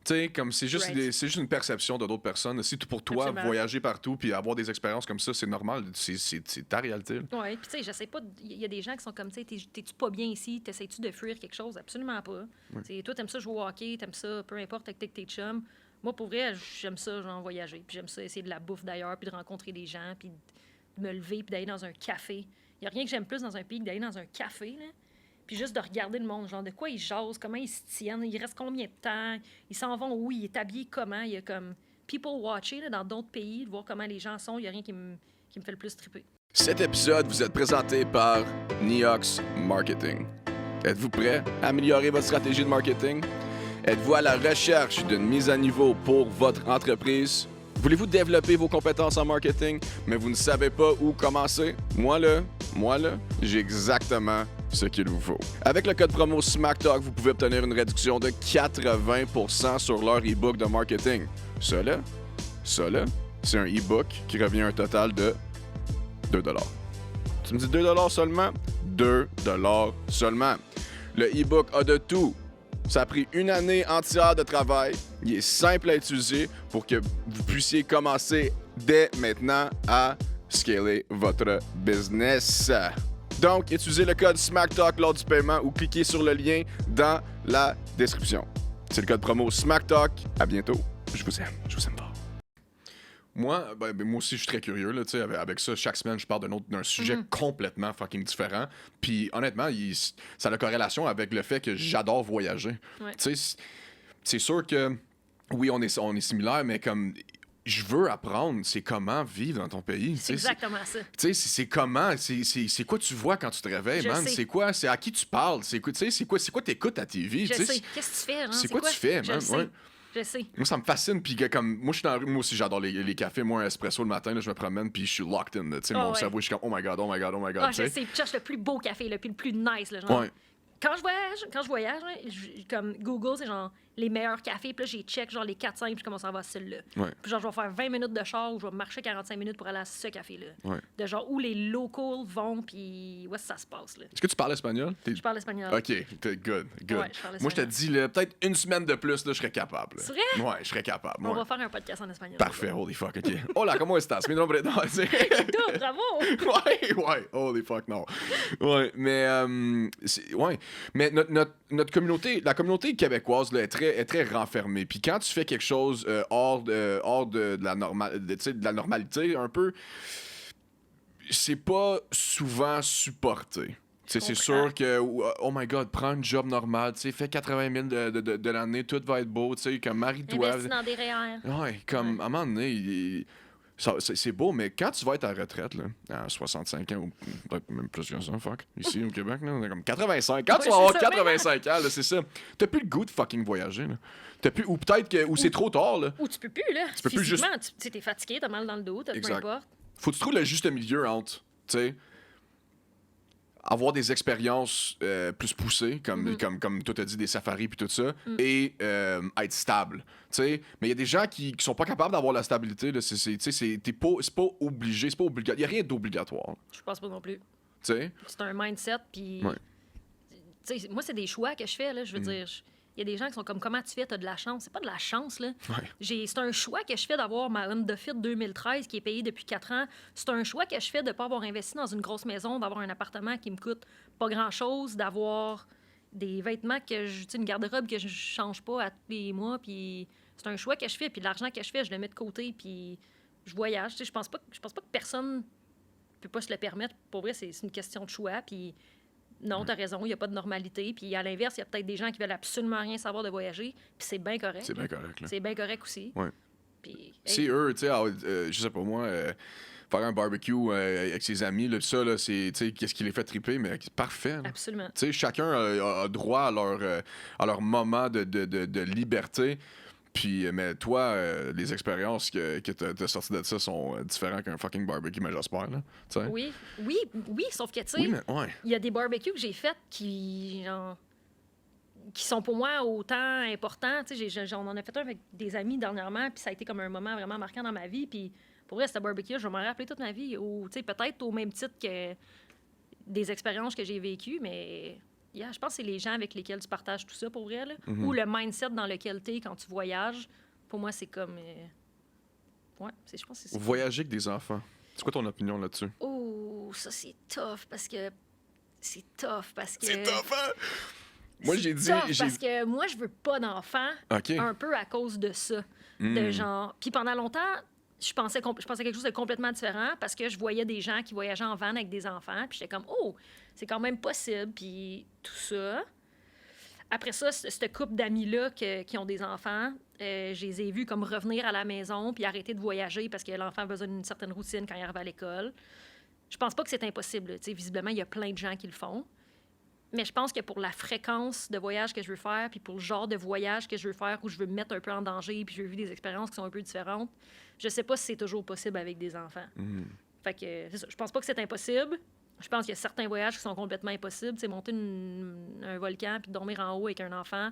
Tu sais, comme c'est juste, Right. c'est juste une perception de d'autres personnes. Si pour toi, Absolument. voyager partout puis avoir des expériences comme ça, c'est normal. C'est ta réalité. Là. Oui, puis tu sais, je sais pas. Il y a des gens qui sont comme, tu sais, t'es-tu pas bien ici? T'essayes-tu de fuir quelque chose? Absolument pas. Tu sais, toi, t'aimes ça jouer au hockey, t'aimes ça, peu importe, avec tes chums. Moi, pour vrai, j'aime ça, genre, voyager. Puis j'aime ça, essayer de la bouffe d'ailleurs, puis de rencontrer des gens, puis de me lever, puis d'aller dans un café. Il y a rien que j'aime plus dans un pays que d'aller dans un café, là. Puis juste de regarder le monde, genre, de quoi ils jasent, comment ils se tiennent, il reste combien de temps, ils s'en vont où, il est habillé comment. Il y a comme people watching là, dans d'autres pays, de voir comment les gens sont. Il n'y a rien qui me fait le plus triper. Cet épisode vous est présenté par Neox Marketing. Êtes-vous prêt à améliorer votre stratégie de marketing? Êtes-vous à la recherche d'une mise à niveau pour votre entreprise? Voulez-vous développer vos compétences en marketing, mais vous ne savez pas où commencer? Moi là, j'ai exactement ce qu'il vous faut. Avec le code promo SmackTalk, vous pouvez obtenir une réduction de 80% sur leur e-book de marketing. Ça là, c'est un e-book qui revient à un total de 2 $. Tu me dis 2 $ seulement? 2 $ seulement. Le e-book a de tout. Ça a pris une année entière de travail. Il est simple à utiliser pour que vous puissiez commencer dès maintenant à scaler votre business. Donc, utilisez le code SmackTalk lors du paiement ou cliquez sur le lien dans la description. C'est le code promo SmackTalk. À bientôt. Je vous aime fort. Moi, moi aussi, je suis très curieux. Là, avec ça, chaque semaine, je parle d'un sujet complètement fucking différent. Puis honnêtement, ça a la corrélation avec le fait que j'adore voyager. Ouais. Tu sais, c'est sûr que, oui, on est similaires, mais comme... Je veux apprendre, c'est comment vivre dans ton pays. C'est exactement ça. Tu sais, c'est comment, c'est quoi tu vois quand tu te réveilles, Je man? sais. C'est quoi, c'est à qui tu parles? C'est quoi t'écoutes à TV? Je tu sais? sais. Qu'est-ce que tu fais, hein? C'est quoi tu fais, Je man? le sais. Ouais. Je sais. Moi, ça me fascine. Puis, comme, moi, moi aussi, j'adore les cafés. Moi, un espresso le matin, là, je me promène, puis je suis locked in. Tu sais, Ah mon ouais. cerveau, je suis comme, oh my god, oh my god, oh my god. Ah, tu je sais. sais. Puis je cherche le plus beau café, le plus nice, là, genre. Ouais. Quand je voyage, hein, comme Google, c'est genre les meilleurs cafés. Puis là, j'ai check genre les 4-5, puis je commence à voir celui-là. Ouais. Puis genre, je vais faire 20 minutes de char ou je vais marcher 45 minutes pour aller à ce café-là. Ouais. De genre où les locals vont, puis où est-ce que ça se passe, là. Est-ce que tu parles espagnol? Je parle espagnol. Ok, t'es good. Ouais, je parle Moi, je te espagnol. dis, là, peut-être une semaine de plus, là, je serais capable. là. C'est vrai? Ouais, je serais capable. On ouais. va faire un podcast en espagnol. Parfait, holy fuck, ok. Hola, ¿cómo estás? Mi nombre es... Non, c'est- Dude, bravo! ouais, holy fuck, non. Ouais, mais, ouais, Mais notre communauté, la communauté québécoise là, est très renfermée. Puis quand tu fais quelque chose hors de la de la normalité un peu, c'est pas souvent supporté. C'est sûr que, oh my god, prends un job normal, fais 80 000 de l'année, tout va être beau, comme marie-toi. Investis dans des REER. Ouais, comme à un moment donné, c'est beau, mais quand tu vas être à la retraite, là, à 65 ans, ou peut-être même plus que ça, fuck, ici au Québec, là, on est comme 85. Quand tu vas avoir 85 ans, là, c'est ça, t'as plus le goût de fucking voyager. Là. T'as plus, ou peut-être que c'est trop tard. Là. Ou tu peux plus, là. Tu peux plus juste. T'es fatigué, t'as mal dans le dos, peu Exact. importe. Faut que tu trouves le juste milieu entre, tu sais, avoir des expériences plus poussées, comme toi t'as dit, des safaris puis tout ça, et être stable. T'sais. Mais il y a des gens qui sont pas capables d'avoir la stabilité. Là. C'est pas obligé, c'est pas obligatoire. Il y a rien d'obligatoire. Je pense pas non plus. T'sais. C'est un mindset, puis... Ouais. Moi, c'est des choix que je fais, là. Je veux dire, il y a des gens qui sont comme, comment tu fais, t'as de la chance. C'est pas de la chance, là. Ouais. C'est un choix que je fais d'avoir ma Honda Fit 2013 qui est payée depuis 4 ans. C'est un choix que je fais de pas avoir investi dans une grosse maison, d'avoir un appartement qui me coûte pas grand-chose, d'avoir des vêtements une garde-robe que je change pas à tous les mois, puis c'est un choix que je fais, puis l'argent que je fais, je le mets de côté, puis je voyage. Je pense pas que personne peut pas se le permettre. Pour vrai, c'est une question de choix, puis non, t'as raison, il n'y a pas de normalité. Puis à l'inverse, il y a peut-être des gens qui veulent absolument rien savoir de voyager, puis c'est bien correct. C'est bien correct. Là. C'est bien correct aussi. Ouais. Puis, Si eux, tu sais, je sais pas moi, faire un barbecue avec ses amis, là, ça, là, c'est, tu sais, qu'est-ce qui les fait triper, mais c'est parfait. Là. Absolument. Tu sais, chacun a droit à leur moment de liberté. Puis, mais toi, les expériences que t'as sorties de ça sont différentes qu'un fucking barbecue, mais j'espère, là. T'sais. Oui, sauf que, tu sais, Oui, mais ouais. il y a des barbecues que j'ai faits qui sont pour moi autant importants. Tu sais, on en a fait un avec des amis dernièrement, puis ça a été comme un moment vraiment marquant dans ma vie. Puis pour vrai, ce barbecue, je vais m'en rappeler toute ma vie. Ou, tu sais, peut-être au même titre que des expériences que j'ai vécues, mais je pense que c'est les gens avec lesquels tu partages tout ça, pour vrai. Là. Ou le mindset dans lequel tu es quand tu voyages. Pour moi, c'est comme... Ouais, je pense que c'est ça. Voyager avec des enfants. C'est quoi ton opinion là-dessus? Oh, ça, c'est tough, parce que... C'est tough, parce que... C'est tough, hein? Moi, j'ai dit... Parce que moi, je veux pas d'enfants, OK. un peu à cause de ça. De genre... Puis pendant longtemps, je pensais quelque chose de complètement différent parce que je voyais des gens qui voyageaient en van avec des enfants, puis j'étais comme, oh, c'est quand même possible, puis tout ça. Après ça, cette couple d'amis-là qui ont des enfants, je les ai vus comme revenir à la maison puis arrêter de voyager parce que l'enfant a besoin d'une certaine routine quand il arrive à l'école. Je pense pas que c'est impossible. Tu sais, visiblement, il y a plein de gens qui le font. Mais je pense que pour la fréquence de voyage que je veux faire, puis pour le genre de voyage que je veux faire, où je veux me mettre un peu en danger, puis je veux vivre des expériences qui sont un peu différentes, je sais pas si c'est toujours possible avec des enfants. Fait que, c'est ça. Je pense pas que c'est impossible. Je pense qu'il y a certains voyages qui sont complètement impossibles. Tu sais, monter un volcan puis dormir en haut avec un enfant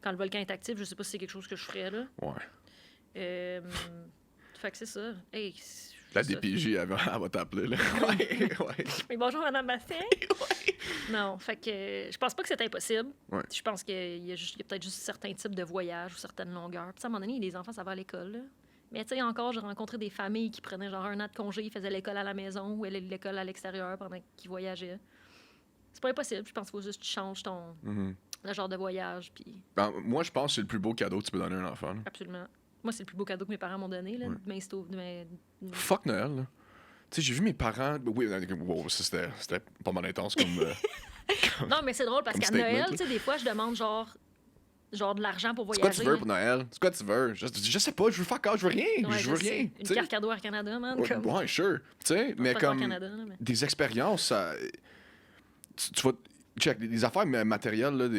quand le volcan est actif, je sais pas si c'est quelque chose que je ferais, là. Ouais. Fait que c'est ça. Hey, La DPJ, elle va t'appeler, là. Ouais. Mais bonjour, Madame Bastien. Non, fait que je pense pas que c'est impossible. Ouais. Je pense qu'il y a peut-être juste certains types de voyages ou certaines longueurs. Puis à un moment donné, les enfants, ça va à l'école, là. Mais tu sais, encore, j'ai rencontré des familles qui prenaient genre 1 an de congé, ils faisaient l'école à la maison ou l'école à l'extérieur pendant qu'ils voyageaient. C'est pas impossible. Je pense qu'il faut juste que tu changes le genre de voyage. Puis... Ben, moi, je pense que c'est le plus beau cadeau que tu peux donner à un enfant. Là. Absolument. Moi, c'est le plus beau cadeau que mes parents m'ont donné, là, Fuck Noël, là. Tu sais, j'ai vu mes parents... Oui, wow, c'était pas mal intense comme... Non, mais c'est drôle parce comme qu'à statement, Noël, là. tu sais, des fois, je demande genre de l'argent pour C'est voyager. quoi tu veux pour Noël? C'est quoi tu veux? Je sais pas, je veux fuck all, je veux rien. Ouais, je veux sais. rien. Une t'sais. carte cadeau à Canada, man. Comme... Ouais, sure. Tu sais, mais pas comme... Canada, là, mais... Des expériences, ça... Tu vas... Check, les affaires matérielles, là,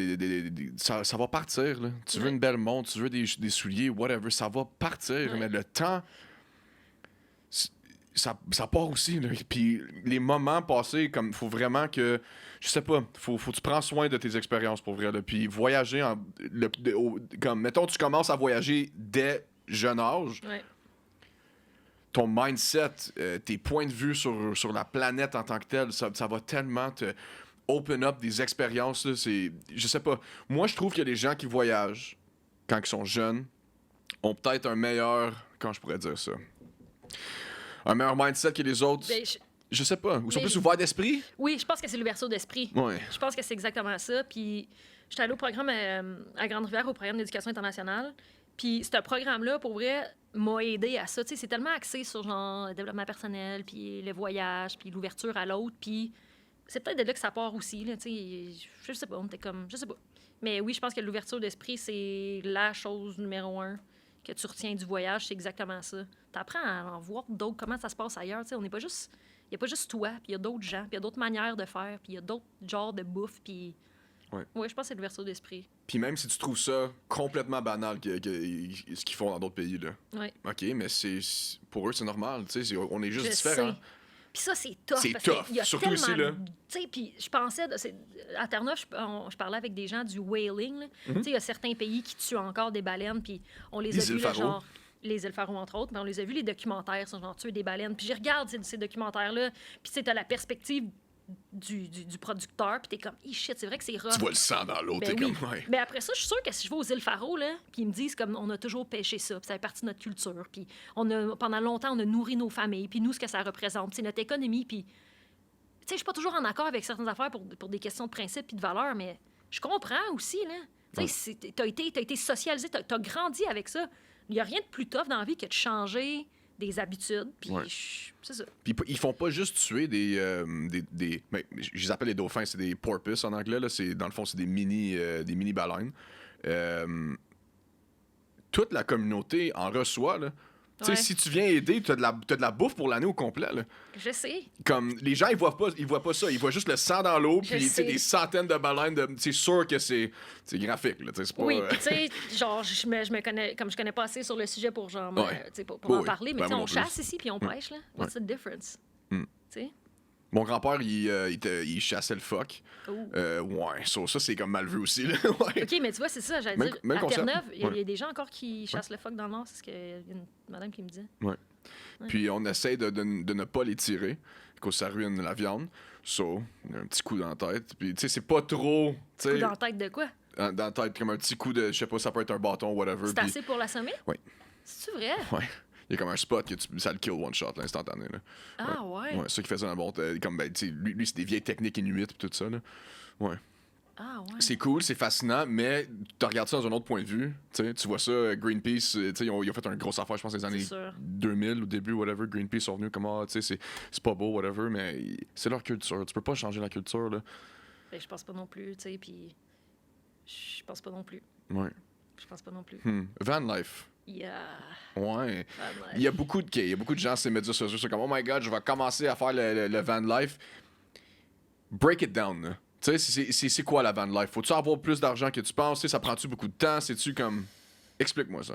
ça va partir. Là. Tu veux une belle montre, tu veux des souliers, whatever, ça va partir. Mais le temps, ça part aussi. Là. Puis les moments passés, comme faut vraiment que... Je sais pas, faut que tu prends soin de tes expériences pour vrai. Là. Puis voyager, comme, mettons, tu commences à voyager dès jeune âge. Ouais. Ton mindset, tes points de vue sur la planète en tant que telle, ça va tellement te... open up des expériences, là, je sais pas. Moi, je trouve que les gens qui voyagent quand ils sont jeunes ont peut-être un meilleur... Comment je pourrais dire ça? Un meilleur mindset que les autres. Ben, Je sais pas. Ou ils sont Mais- plus ouverts d'esprit? Oui, je pense que c'est l'ouverture d'esprit. Ouais. Je pense que c'est exactement ça. Puis, j'étais allée au programme à Grande-Rivière, au programme d'éducation internationale. Puis, ce programme-là, pour vrai, m'a aidé à ça. Tu sais, c'est tellement axé sur, genre, le développement personnel, puis le voyage, puis l'ouverture à l'autre. Puis, c'est peut-être de là que ça part aussi, là, tu sais. Je sais pas, on était comme... Je sais pas. Mais oui, je pense que l'ouverture d'esprit, c'est la chose numéro 1 que tu retiens du voyage. C'est exactement ça. T'apprends à en voir d'autres, comment ça se passe ailleurs. Tu sais, on n'est pas juste... Il n'y a pas juste toi, puis il y a d'autres gens, puis il y a d'autres manières de faire, puis il y a d'autres genres de bouffe, puis... Ouais. Ouais, je pense que c'est l'ouverture d'esprit. Puis même si tu trouves ça complètement banal, ce qu'ils font dans d'autres pays, là. Ouais. OK, mais pour eux, c'est normal. Tu sais, on est juste Je différents. sais. Puis ça, c'est tough. C'est parce tough, qu'il y a surtout tellement ici, là. Tu sais, puis je pensais... À Terre-Neuve, je parlais avec des gens du whaling, là. Tu sais, il y a certains pays qui tuent encore des baleines, puis on les a Les vus, îles là, Faroe. genre... Les îles Faroe, entre autres, mais on les a vus, les documentaires sur genre tuer des baleines. Puis j'y regarde ces documentaires-là, puis tu sais, t'as la perspective du producteur, puis t'es comme, shit, c'est vrai que c'est rough. Tu vois le sang dans l'eau, Ben t'es oui. comme... Ouais. Mais après ça, je suis sûre que si je vais aux îles Faroe, là, puis ils me disent comme on a toujours pêché ça, puis ça fait partie de notre culture, puis pendant longtemps, on a nourri nos familles, puis nous, ce que ça représente, c'est notre économie, puis... Tu sais, je suis pas toujours en accord avec certaines affaires pour des questions de principe puis de valeur, mais je comprends aussi, là. Tu sais, t'as été socialisé, t'as grandi avec ça. Il y a rien de plus tough dans la vie que de changer des habitudes, puis Ouais. c'est ça. Puis ils font pas juste tuer ben, je les appelle les dauphins, c'est des porpoises en anglais, là. Dans le fond, c'est des mini baleines. Toute la communauté en reçoit, là. Tu sais, Ouais. si tu viens aider, t'as de la bouffe pour l'année au complet, là. Je sais. Comme, les gens, ils voient pas ça. Ils voient juste le sang dans l'eau, Je puis tu sais, sais. des centaines de baleines. C'est sûr que c'est graphique, là. Tu sais, c'est pas... Oui, puis tu sais, genre, je me connais, comme je connais pas assez sur le sujet pour, genre, Ouais. tu sais, pour Oui, en oui. parler, mais Ben, tu sais, moi on non plus. chasse ici, puis on pêche, là. What's the difference? Mm. Tu sais? Mon grand-père, il chassait le phoque. Oh. Ouais, ça, c'est comme mal vu aussi, là. Ouais. OK, mais tu vois, c'est ça, j'allais Même- dire. même À concept. Terre-Neuve, il y a Ouais. des gens encore qui chassent le phoque dans le Nord, c'est ce qu'il y a une madame qui me dit. Ouais. Puis on essaie de ne pas les tirer, parce que ça ruine la viande. So, un petit coup dans la tête. Puis, tu sais, c'est pas trop. Tu sais, Dans la tête de quoi? dans la tête, comme un petit coup de. Je sais pas, ça peut être un bâton, whatever. C'est Puis, assez pour l'assommer? Oui. C'est-tu vrai? ouais. Il y a comme un spot que ça le kill one shot, là, instantané. Là. Ah, ouais. Ouais, ceux qui faisaient dans le bon. Comme, ben, tu sais, lui c'est des vieilles techniques inuites, puis tout ça, là. Ouais. Ah, ouais. C'est cool, c'est fascinant, mais tu regardes ça dans un autre point de vue. Tu vois ça, Greenpeace, ils ont fait une grosse affaire, je pense, dans les années sûr. 2000, au début, whatever. Greenpeace sont venus comme, c'est pas beau, whatever, mais c'est leur culture. Tu peux pas changer la culture, là. Ben, je pense pas non plus, tu sais, puis... Je pense pas non plus. Ouais. Je pense pas non plus. Van life. Yeah. Ouais. Van life. Il y a beaucoup de gens sur les médias sociaux, c'est comme, oh my god, je vais commencer à faire le van life. Break it down, là. Tu sais, c'est quoi la van life? Faut-tu avoir plus d'argent que tu penses? Tu sais, ça prend-tu beaucoup de temps? C'est-tu comme... Explique-moi ça.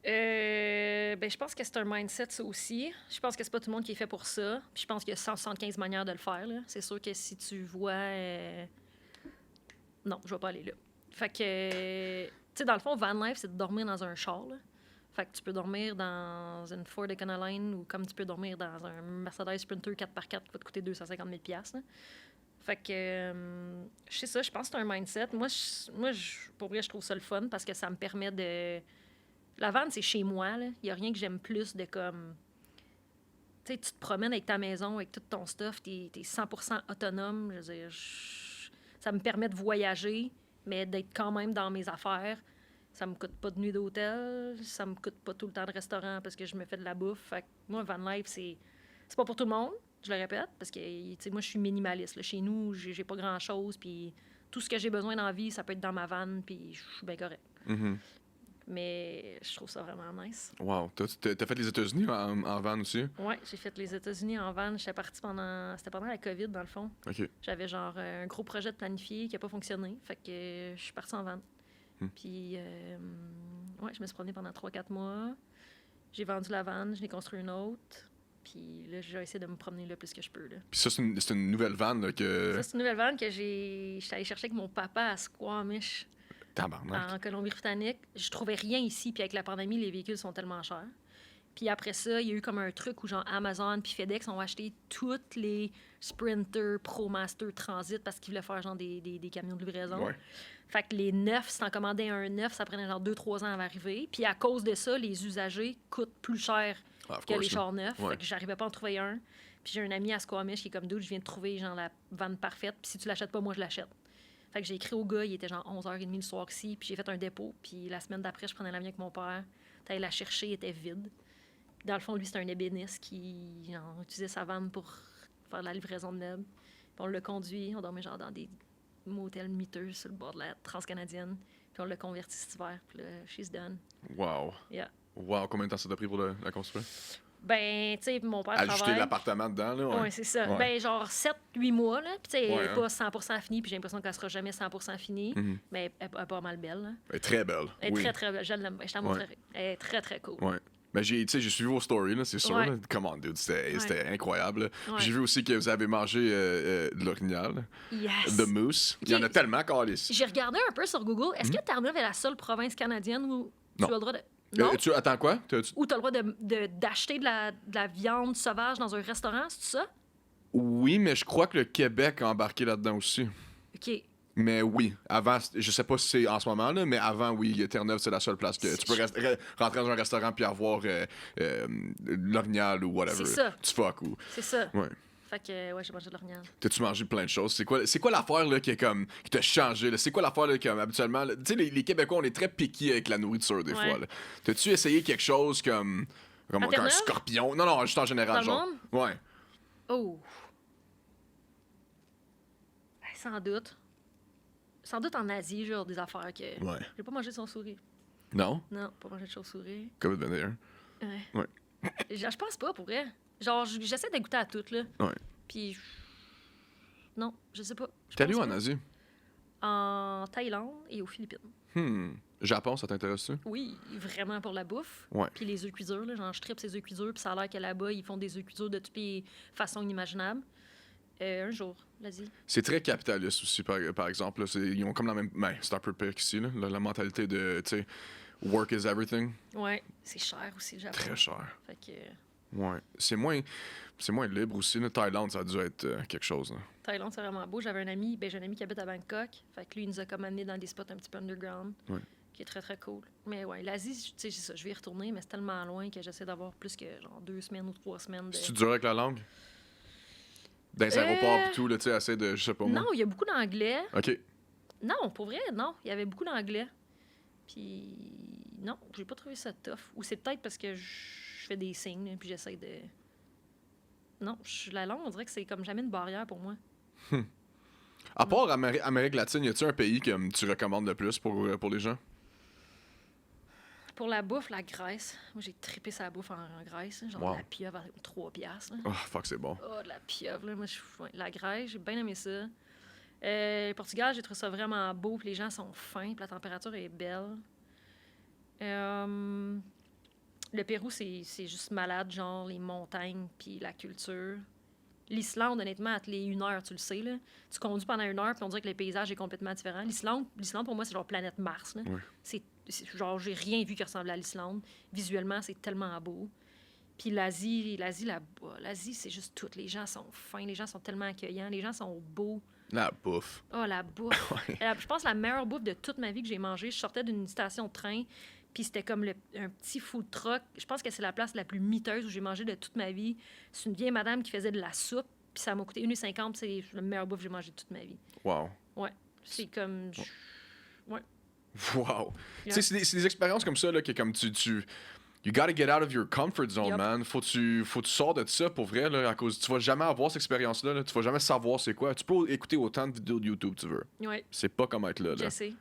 Ben, je pense que c'est un mindset, ça aussi. Je pense que c'est pas tout le monde qui est fait pour ça. Puis je pense qu'il y a 175 manières de le faire, là. C'est sûr que si tu vois... Non, je vais pas aller là. Fait que... Tu sais, dans le fond, van life, c'est de dormir dans un char, là. Fait que tu peux dormir dans une Ford Econoline ou comme tu peux dormir dans un Mercedes Sprinter 4x4 qui va te coûter 250 000 $. Là. Fait que, je sais ça, je pense que c'est un mindset. Moi, pour vrai, je trouve ça le fun parce que ça me permet de... La vanne, c'est chez moi, là. Il n'y a rien que j'aime plus de comme... Tu sais, tu te promènes avec ta maison, avec tout ton stuff, t'es 100% autonome. Je veux dire, ça me permet de voyager, mais d'être quand même dans mes affaires. Ça me coûte pas de nuit d'hôtel, ça me coûte pas tout le temps de restaurant parce que je me fais de la bouffe. Fait que moi, van life, c'est pas pour tout le monde, je le répète, parce que, tu sais, moi, je suis minimaliste. Là. Chez nous, j'ai pas grand-chose, puis tout ce que j'ai besoin dans la vie, ça peut être dans ma vanne, puis je suis bien correct. Mm-hmm. Mais je trouve ça vraiment nice. Wow. T'as fait les États-Unis en van aussi? Ouais, j'ai fait les États-Unis en van. J'étais partie c'était pendant la COVID, dans le fond. OK. J'avais genre un gros projet de planifié qui n'a pas fonctionné. Fait que je suis partie en van. Puis, ouais, je me suis promenée pendant 3-4 mois. J'ai vendu la van, je l'ai construit une autre. Puis là, j'ai essayé de me promener le plus que je peux. Là. Puis ça, c'est une nouvelle van là, que... Ça, c'est une nouvelle van que j'étais allée chercher avec mon papa à Squamish, Tabarnak. en Colombie-Britannique. Je trouvais rien ici, puis avec la pandémie, les véhicules sont tellement chers. Puis après ça, il y a eu comme un truc où genre Amazon puis FedEx ont acheté toutes les Sprinter, ProMaster, Transit parce qu'ils voulaient faire genre des camions de livraison. Ouais. Fait que les neufs, si t'en commandais un neuf, ça prenait genre 2-3 ans à arriver. Puis à cause de ça, les usagers coûtent plus cher Ah, of que les course, chars neufs. Ouais. Fait que j'arrivais pas à en trouver un. Puis j'ai un ami à Squamish qui est comme dude, je viens de trouver genre la vanne parfaite. Puis si tu l'achètes pas, moi je l'achète. Fait que j'ai écrit au gars, il était genre 11h30 le soir ici. Puis j'ai fait un dépôt. Puis la semaine d'après, je prenais l'avion avec mon père. T'allais la chercher, elle était vide. Dans le fond, lui, c'était un ébéniste qui genre, utilisait sa vanne pour faire de la livraison de meubles. Puis on l'a conduit, on dormait genre dans des motels miteux sur le bord de la transcanadienne. Puis on l'a converti cet hiver. Puis là, she's done. Wow. Yeah. Wow, combien de temps ça t'a pris pour la construire? Ben, tu sais, mon père Ajouter travaille. l'appartement dedans, là, ouais. Oui, c'est ça. Ouais. Ben, genre 7-8 mois, là. Puis, tu sais, elle Ouais, n'est hein. pas 100% finie, puis j'ai l'impression qu'elle sera jamais 100% finie. Mhm. Mais elle est pas mal belle, là. Elle est très belle. Elle est oui. très, très belle. Je l'aime. Je t'en Ouais. montrerai. Elle est très, très cool. Ouais. Mais j'ai suivi vos stories, là, c'est sûr. Ouais. Là. Come on, dude, c'était incroyable. Là. Puis Ouais. j'ai vu aussi que vous avez mangé de l'orignal, Yes! de mousse. Il y en a tellement, Carlis. J'ai regardé un peu sur Google. Est-ce que Terre-Neuve est la seule province canadienne où tu Non. as le droit de. Non? Tu attends quoi? Où tu as le droit d'acheter de la viande sauvage dans un restaurant, c'est ça? Oui, mais je crois que le Québec a embarqué là-dedans aussi. OK. Mais oui, avant, je sais pas si c'est en ce moment, là, mais avant, oui, Terre-Neuve, c'est la seule place que tu peux rentrer dans un restaurant puis avoir l'orignal ou whatever. C'est ça. Tu fuck ou. C'est ça. Ouais. Fait que, ouais, j'ai mangé de l'orignal. T'as-tu mangé plein de choses? C'est quoi l'affaire là, qui t'a changé? Là? C'est quoi l'affaire là, comme habituellement? Tu sais, les Québécois, on est très piqués avec la nourriture des Ouais. fois. Là. T'as-tu essayé quelque chose comme À un Terre-Neuve? scorpion? Non, juste en général, Dans le genre. monde? Ouais. Oh! Sans doute. Sans doute en Asie, genre des affaires que. Ouais. J'ai pas mangé de chauve-souris. Non? Non, pas mangé de chauve-souris. COVID-21. Ouais. Ouais. Je pense pas, pour vrai. Genre, j'essaie de goûter à toutes, là. Ouais. Puis. Non, je sais pas. Je T'es allé où pense en pas. Asie? En Thaïlande et aux Philippines. Japon, ça t'intéresse-tu? Oui, vraiment pour la bouffe. Ouais. Puis les œufs cuiseurs, là. Genre, je tripe ces œufs cuiseurs. Puis ça a l'air que là-bas, ils font des œufs cuiseurs de toutes les façons inimaginables. Un jour, l'Asie. C'est très capitaliste aussi, par exemple. Là. Ils ont comme la même. Ben, c'est un peu pire qu'ici, là. La mentalité de, tu sais, work is everything. Ouais, c'est cher aussi, le Japon. Très cher. Fait que. Ouais. C'est moins libre aussi. Là. Thaïlande, ça a dû être quelque chose. Là. Thaïlande, c'est vraiment beau. J'ai un ami qui habite à Bangkok. Fait que lui, il nous a comme amené dans des spots un petit peu underground. Ouais. Qui est très, très cool. Mais ouais, l'Asie, tu sais, c'est ça. Je vais y retourner, mais c'est tellement loin que j'essaie d'avoir plus que genre 2 semaines ou 3 semaines. C'est-tu dur avec la langue? Dans les aéroports et tout, là, tu sais, essaie de. Je sais pas moi. Non, il y a beaucoup d'anglais. OK. Non, pour vrai, non. Il y avait beaucoup d'anglais. Puis, non, j'ai pas trouvé ça tough. Ou c'est peut-être parce que je fais des signes, là, puis j'essaie de. Non, la langue, on dirait que c'est comme jamais une barrière pour moi. À part Amérique latine, y a-tu un pays que tu recommandes le plus pour les gens? Pour la bouffe, la Grèce. Moi, j'ai trippé sa bouffe en Grèce. Genre Wow. de la pieuvre à 3 piastres. Là. Oh, fuck, c'est bon. Oh, de la pieuvre, là. Moi, ouais, la Grèce, j'ai bien aimé ça. Portugal, j'ai trouvé ça vraiment beau. Puis les gens sont fins. Puis la température est belle. Le Pérou, c'est juste malade. Genre les montagnes puis la culture. L'Islande, honnêtement, à les 1 heure, tu le sais. Là. Tu conduis pendant 1 heure puis on dirait que le paysage est complètement différent. L'Islande pour moi, c'est genre planète Mars. Là. Ouais. C'est genre, j'ai rien vu qui ressemble à l'Islande. Visuellement, c'est tellement beau. Puis l'Asie, là-bas, l'Asie, c'est juste tout. Les gens sont fins, les gens sont tellement accueillants, les gens sont beaux. La bouffe. Oh, la bouffe. Ouais. Je pense que la meilleure bouffe de toute ma vie que j'ai mangée, je sortais d'une station de train, puis c'était comme un petit food truck. Je pense que c'est la place la plus miteuse où j'ai mangé de toute ma vie. C'est une vieille madame qui faisait de la soupe, puis ça m'a coûté 1,50 $, c'est la meilleure bouffe que j'ai mangée de toute ma vie. Wow. Ouais. C'est comme... Ouais. Wow. Yeah. Tu sais, c'est des expériences comme ça, là, que comme tu you gotta get out of your comfort zone, Yup. man. Faut que tu sors de ça pour vrai, là, à cause tu vas jamais avoir cette expérience-là, là. Tu vas jamais savoir c'est quoi. Tu peux écouter autant de vidéos de YouTube tu veux. Ouais. C'est pas comme être là. Je sais.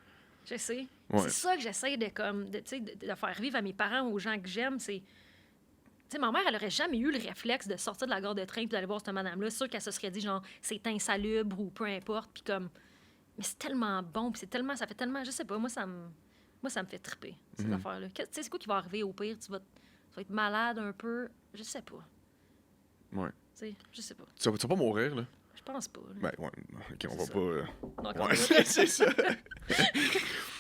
Ouais. C'est ça que j'essaie de faire vivre à mes parents, aux gens que j'aime. C'est. Tu sais, ma mère, elle aurait jamais eu le réflexe de sortir de la gare de train puis d'aller voir cette madame-là. C'est sûr qu'elle se serait dit, genre, c'est insalubre ou peu importe. Puis comme. Mais c'est tellement bon, puis ça fait tellement. Je sais pas, moi, ça me fait triper, ces affaires-là. Tu sais, c'est quoi qui va arriver au pire? Tu vas être malade un peu. Je sais pas. Ouais. Tu sais, je sais pas. Tu vas pas mourir, là. Je pense pas. là. Ben, ouais. Ok, on va ça. pas. Donc, Ouais, c'est ça.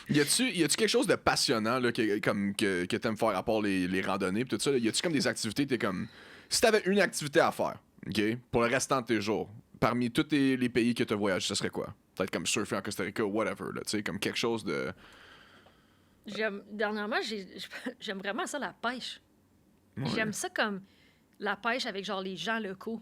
y a-tu quelque chose de passionnant là, que t'aimes faire à part les randonnées pis tout ça? Là? Y a-tu comme des activités, t'es comme. Si t'avais une activité à faire, OK, pour le restant de tes jours, parmi tous les pays que t'as voyagé, ce serait quoi? Peut-être comme surfer en Costa Rica ou whatever, là, tu sais, comme quelque chose de. Dernièrement, j'aime vraiment ça, la pêche. Ouais. J'aime ça comme la pêche avec genre les gens locaux.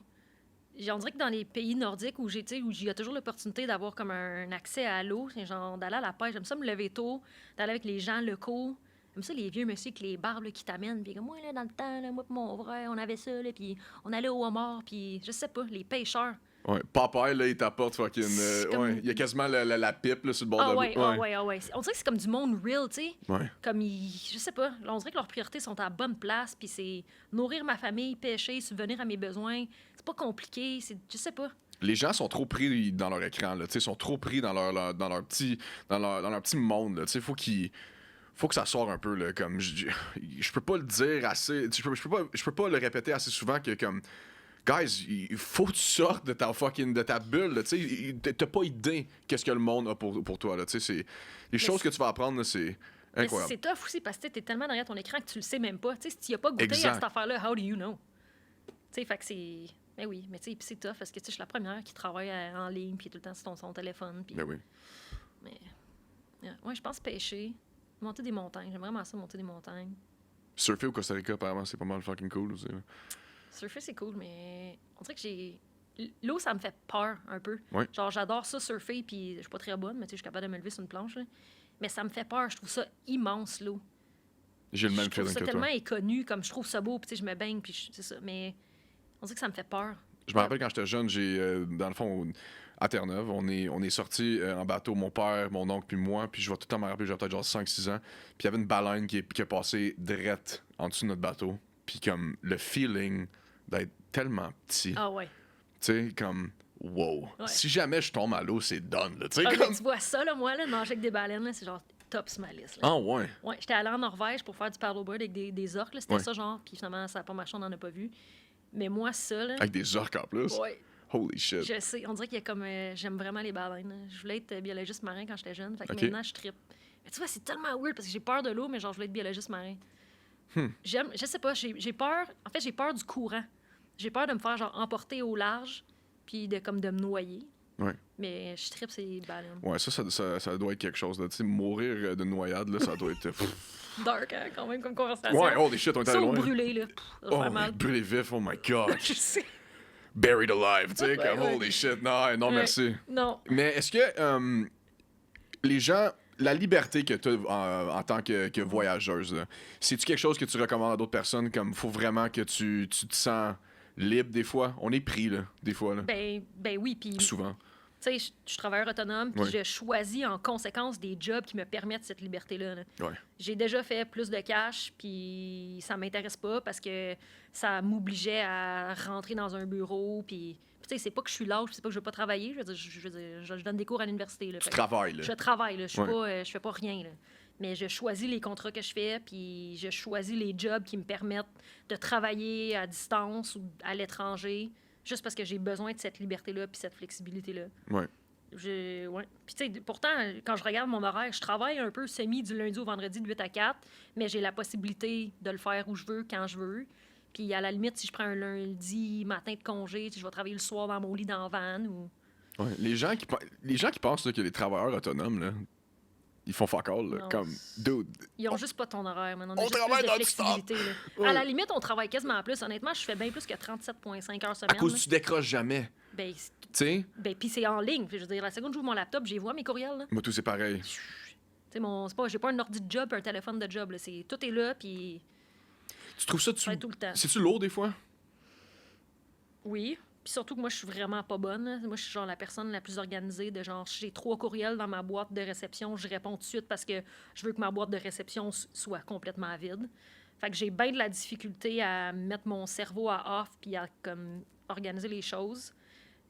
On dirait que dans les pays nordiques où il y a toujours l'opportunité d'avoir comme un accès à l'eau, c'est genre d'aller à la pêche. J'aime ça me lever tôt, d'aller avec les gens locaux. J'aime ça les vieux messieurs avec les barbes là, qui t'amènent. Puis comme moi, là, dans le temps, là, moi et mon frère, on avait ça. Là, puis on allait au homard. Puis je sais pas, les pêcheurs. Ouais, Popeye, là, il t'apporte fucking. C'est comme- Ouais, il y a quasiment la pipe là, sur le bord de Ah la ouais, route. ah ouais, ah ouais. On dirait que c'est comme du monde real, tu sais. Ouais. Comme je sais pas, là, on dirait que leurs priorités sont à la bonne place, puis c'est nourrir ma famille, pêcher, subvenir à mes besoins. C'est pas compliqué, je sais pas. Les gens sont trop pris dans leur écran, là, tu sais, sont trop pris dans leur petit monde, là, tu sais, faut que ça sorte un peu, là, comme je peux pas le dire assez, je peux pas le répéter assez souvent que comme guys, il faut que tu sortes de ta bulle, là, tu sais, t'as pas idée qu'est-ce que le monde a pour toi, là, tu sais, c'est les choses que tu vas apprendre, là, c'est Mais incroyable. c'est tough aussi parce que t'es tellement derrière ton écran que tu le sais même pas. Tu sais, si tu y as pas goûté Exact. à cette affaire-là, how do you know? Tu sais, fait que c'est. Mais oui, mais tu sais, c'est tough parce que tu sais, je suis la première qui travaille en ligne puis tout le temps sur son téléphone. Puis... Ben oui. Mais. Ouais, je pense pêcher, monter des montagnes. J'aime vraiment ça, monter des montagnes. Surfer au Costa Rica, apparemment, c'est pas mal fucking cool aussi, là. Surfer, c'est cool, mais on dirait que l'eau, ça me fait peur un peu. Ouais. Genre, j'adore ça, surfer, puis je suis pas très bonne, mais tu sais, je suis capable de me lever sur une planche. Là. Mais ça me fait peur. Je trouve ça immense, l'eau. J'ai le Je même trouve feeling ça que tellement toi. inconnu, comme je trouve ça beau, puis tu sais, je me baigne, puis c'est ça. Mais on dirait que ça me fait peur. Je me rappelle quand j'étais jeune, dans le fond, à Terre-Neuve, on est sortis en bateau, mon père, mon oncle, puis moi, puis je vais tout le temps me rappeler, j'avais peut-être genre 5-6 ans, puis il y avait une baleine qui a passé drette en dessous de notre bateau, puis comme le feeling d'être tellement petit, Ah ouais. tu sais, comme, wow. Ouais. Si jamais je tombe à l'eau, c'est done, là, tu sais, Ah, mais comme... tu vois ça, là, moi, là, nager avec des baleines, là, c'est genre top sur ma liste. Là. Ah ouais. Ouais, j'étais allée en Norvège pour faire du paddleboard avec des orques, là, c'était Ouais. ça, genre, puis finalement, ça n'a pas marché, on n'en a pas vu. Mais moi, ça, là. Avec des orques en plus. Ouais. Holy shit. Je sais, on dirait qu'il y a comme. J'aime vraiment les baleines. Là. Je voulais être biologiste marin quand j'étais jeune. Fait que Ok. maintenant, je trippe. Mais tu vois, c'est tellement weird parce que j'ai peur de l'eau, mais genre, je voulais être biologiste marin. J'aime. Je sais pas, j'ai peur. En fait, j'ai peur du courant. J'ai peur de me faire, genre, emporter au large, puis de me noyer. Ouais. Mais je trippe ces baleines. Ouais, ça doit être quelque chose, là, tu sais, mourir de noyade, là, ça doit être... Dark, hein, quand même, comme conversation. ouais, holy shit, on est allé Ça, ou loin. brûlé, là. Pff, ça va Oh, faire mal. brûlé vif, oh my god. Je sais. Buried alive, tu sais, Ouais, comme ouais. holy shit, non, Ouais. merci. Non. Mais est-ce que les gens, la liberté que tu as en tant que voyageuse, là, c'est-tu quelque chose que tu recommandes à d'autres personnes, comme faut vraiment que tu te sens libre des fois? On est pris, là, des fois, là, Ben oui, puis. souvent. Tu sais, je suis travailleur autonome, puis Ouais. je choisis en conséquence des jobs qui me permettent cette liberté-là. Là. Ouais. J'ai déjà fait plus de cash, puis ça m'intéresse pas parce que ça m'obligeait à rentrer dans un bureau, puis tu sais, c'est pas que je suis lâche, c'est pas que je veux pas travailler, je veux dire, je donne des cours à l'université. Là, Tu Fait que travailles, là. je travaille, là, je suis Ouais. pas, je fais pas rien. Là. Mais je choisis les contrats que je fais, puis je choisis les jobs qui me permettent de travailler à distance ou à l'étranger, juste parce que j'ai besoin de cette liberté-là puis cette flexibilité-là. Ouais. Ouais. Puis, tu sais, pourtant, quand je regarde mon horaire, je travaille un peu semi du lundi au vendredi de 8 à 4, mais j'ai la possibilité de le faire où je veux, quand je veux. Puis, à la limite, si je prends un lundi matin de congé, je vais travailler le soir dans mon lit dans la van ou. Ouais. Les gens qui pensent là, que les travailleurs autonomes, là, ils font fuck all, là, Non, comme, dude. Ils ont juste pas ton horaire, man. On a On juste travaille plus de non-stop. flexibilité. Là. Ouais. À la limite, on travaille quasiment plus. Honnêtement, je fais bien plus que 37,5 heures À semaine. cause là. que tu décroches jamais, Ben, tu sais? puis c'est en ligne. Je veux dire, la seconde que j'ouvre mon laptop, j'y vois mes courriels. Là. Moi, tout c'est pareil. Tu sais, j'ai pas un ordi de job, un téléphone de job. Là. Tout est là, puis Tu trouves ça, ça va être tout le temps. c'est-tu lourd des fois? Oui. Puis surtout que moi, je suis vraiment pas bonne. Là. Moi, je suis genre la personne la plus organisée de genre, j'ai 3 courriels dans ma boîte de réception, je réponds tout de suite parce que je veux que ma boîte de réception soit complètement vide. Fait que j'ai bien de la difficulté à mettre mon cerveau à off puis à comme organiser les choses.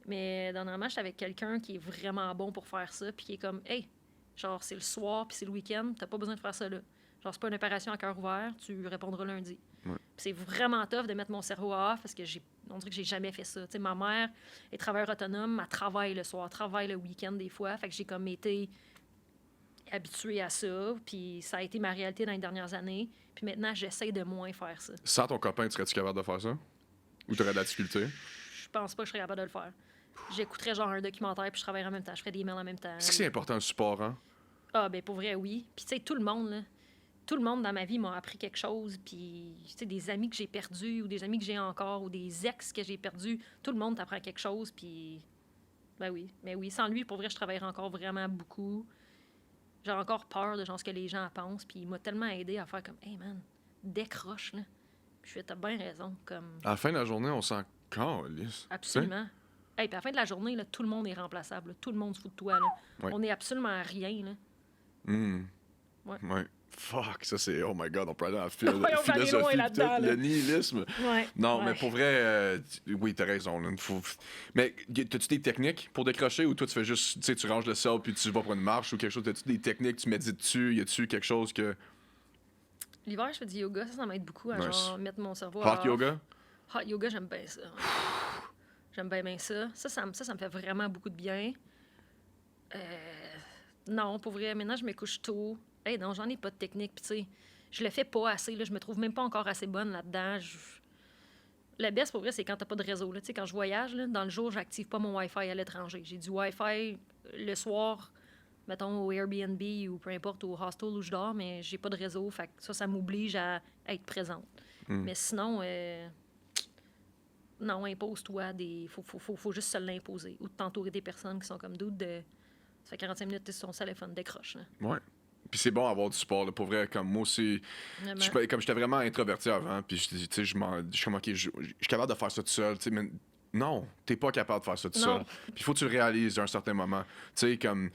Mais dernièrement, j'étais avec quelqu'un qui est vraiment bon pour faire ça puis qui est comme, hey, genre, c'est le soir puis c'est le week-end, t'as pas besoin de faire ça là. Genre, c'est pas une opération à cœur ouvert, tu répondras lundi. Ouais. Puis c'est vraiment tough de mettre mon cerveau à off parce que on dirait que j'ai jamais fait ça. Tu sais, ma mère est travailleuse autonome, elle travaille le soir, travaille le week-end des fois. Fait que j'ai comme été habituée à ça. Puis ça a été ma réalité dans les dernières années. Puis maintenant, j'essaie de moins faire ça. Sans ton copain, serais-tu capable de faire ça? Ou t'aurais de la difficulté? Je pense pas que je serais capable de le faire. J'écouterais genre un documentaire puis je travaillerais en même temps. Je ferais des mails en même temps. Est-ce que c'est important le support, hein? Ah, ben pour vrai, oui. Puis tu sais, tout le monde, là. tout le monde dans ma vie m'a appris quelque chose. Puis, tu sais, des amis que j'ai perdus ou des amis que j'ai encore ou des ex que j'ai perdus, tout le monde t'apprend quelque chose. Puis, ben oui. Mais oui, sans lui, pour vrai, je travaillerais encore vraiment beaucoup. J'ai encore peur de genre ce que les gens pensent. Puis, il m'a tellement aidé à faire comme, hey man, décroche, là. Puis, je fais, t'as bien raison. Comme, À la fin de la journée, on s'en calisse. absolument. Hey, puis à la fin de la journée, là, tout le monde est remplaçable. Là. Tout le monde se fout de toi. Là. Ouais. On est absolument rien. Là. Ouais. Ouais. Fuck, ça c'est. Oh my god, on peut aller dans la Ouais, on va aller loin philosophie, pis là-dedans, tout, là. le nihilisme. Ouais. Non, Ouais. mais pour vrai, oui, t'as raison. Là, Mais t'as-tu des techniques pour décrocher ou toi tu fais juste, tu sais, tu ranges le sol puis tu vas pour une marche ou quelque chose? T'as-tu des techniques, tu médites dessus? Y a-tu quelque chose que. L'hiver, je fais du yoga. Ça m'aide beaucoup à Nice. genre, mettre mon cerveau Hot yoga? Hot yoga, j'aime bien ça. J'aime bien ça. Ça me fait vraiment beaucoup de bien. Non, pour vrai, maintenant, je me couche tôt. Hey, non, j'en ai pas de technique. Puis, tu sais, je le fais pas assez. Là. Je me trouve même pas encore assez bonne là-dedans. Le best, pour vrai, c'est quand t'as pas de réseau. Là. Tu sais, quand je voyage, là, dans le jour, j'active pas mon Wi-Fi à l'étranger. J'ai du Wi-Fi le soir, mettons, au Airbnb ou peu importe, au hostel où je dors, mais j'ai pas de réseau. Fait que ça m'oblige à être présente. Mais sinon, non, impose-toi des. Faut juste se l'imposer. Ou de t'entourer des personnes qui sont comme d'autres de. Ça fait 45 minutes que t'es sur ton téléphone, décroche. Là. Ouais. Puis c'est bon avoir du sport, là, pour vrai, comme moi aussi. Vraiment. Comme j'étais vraiment introverti avant, puis tu sais, je suis comme, ok, je suis capable de faire ça tout seul, tu sais, mais non, t'es pas capable de faire ça tout Non. seul. Puis il faut que tu le réalises à un certain moment. Tu sais, comme.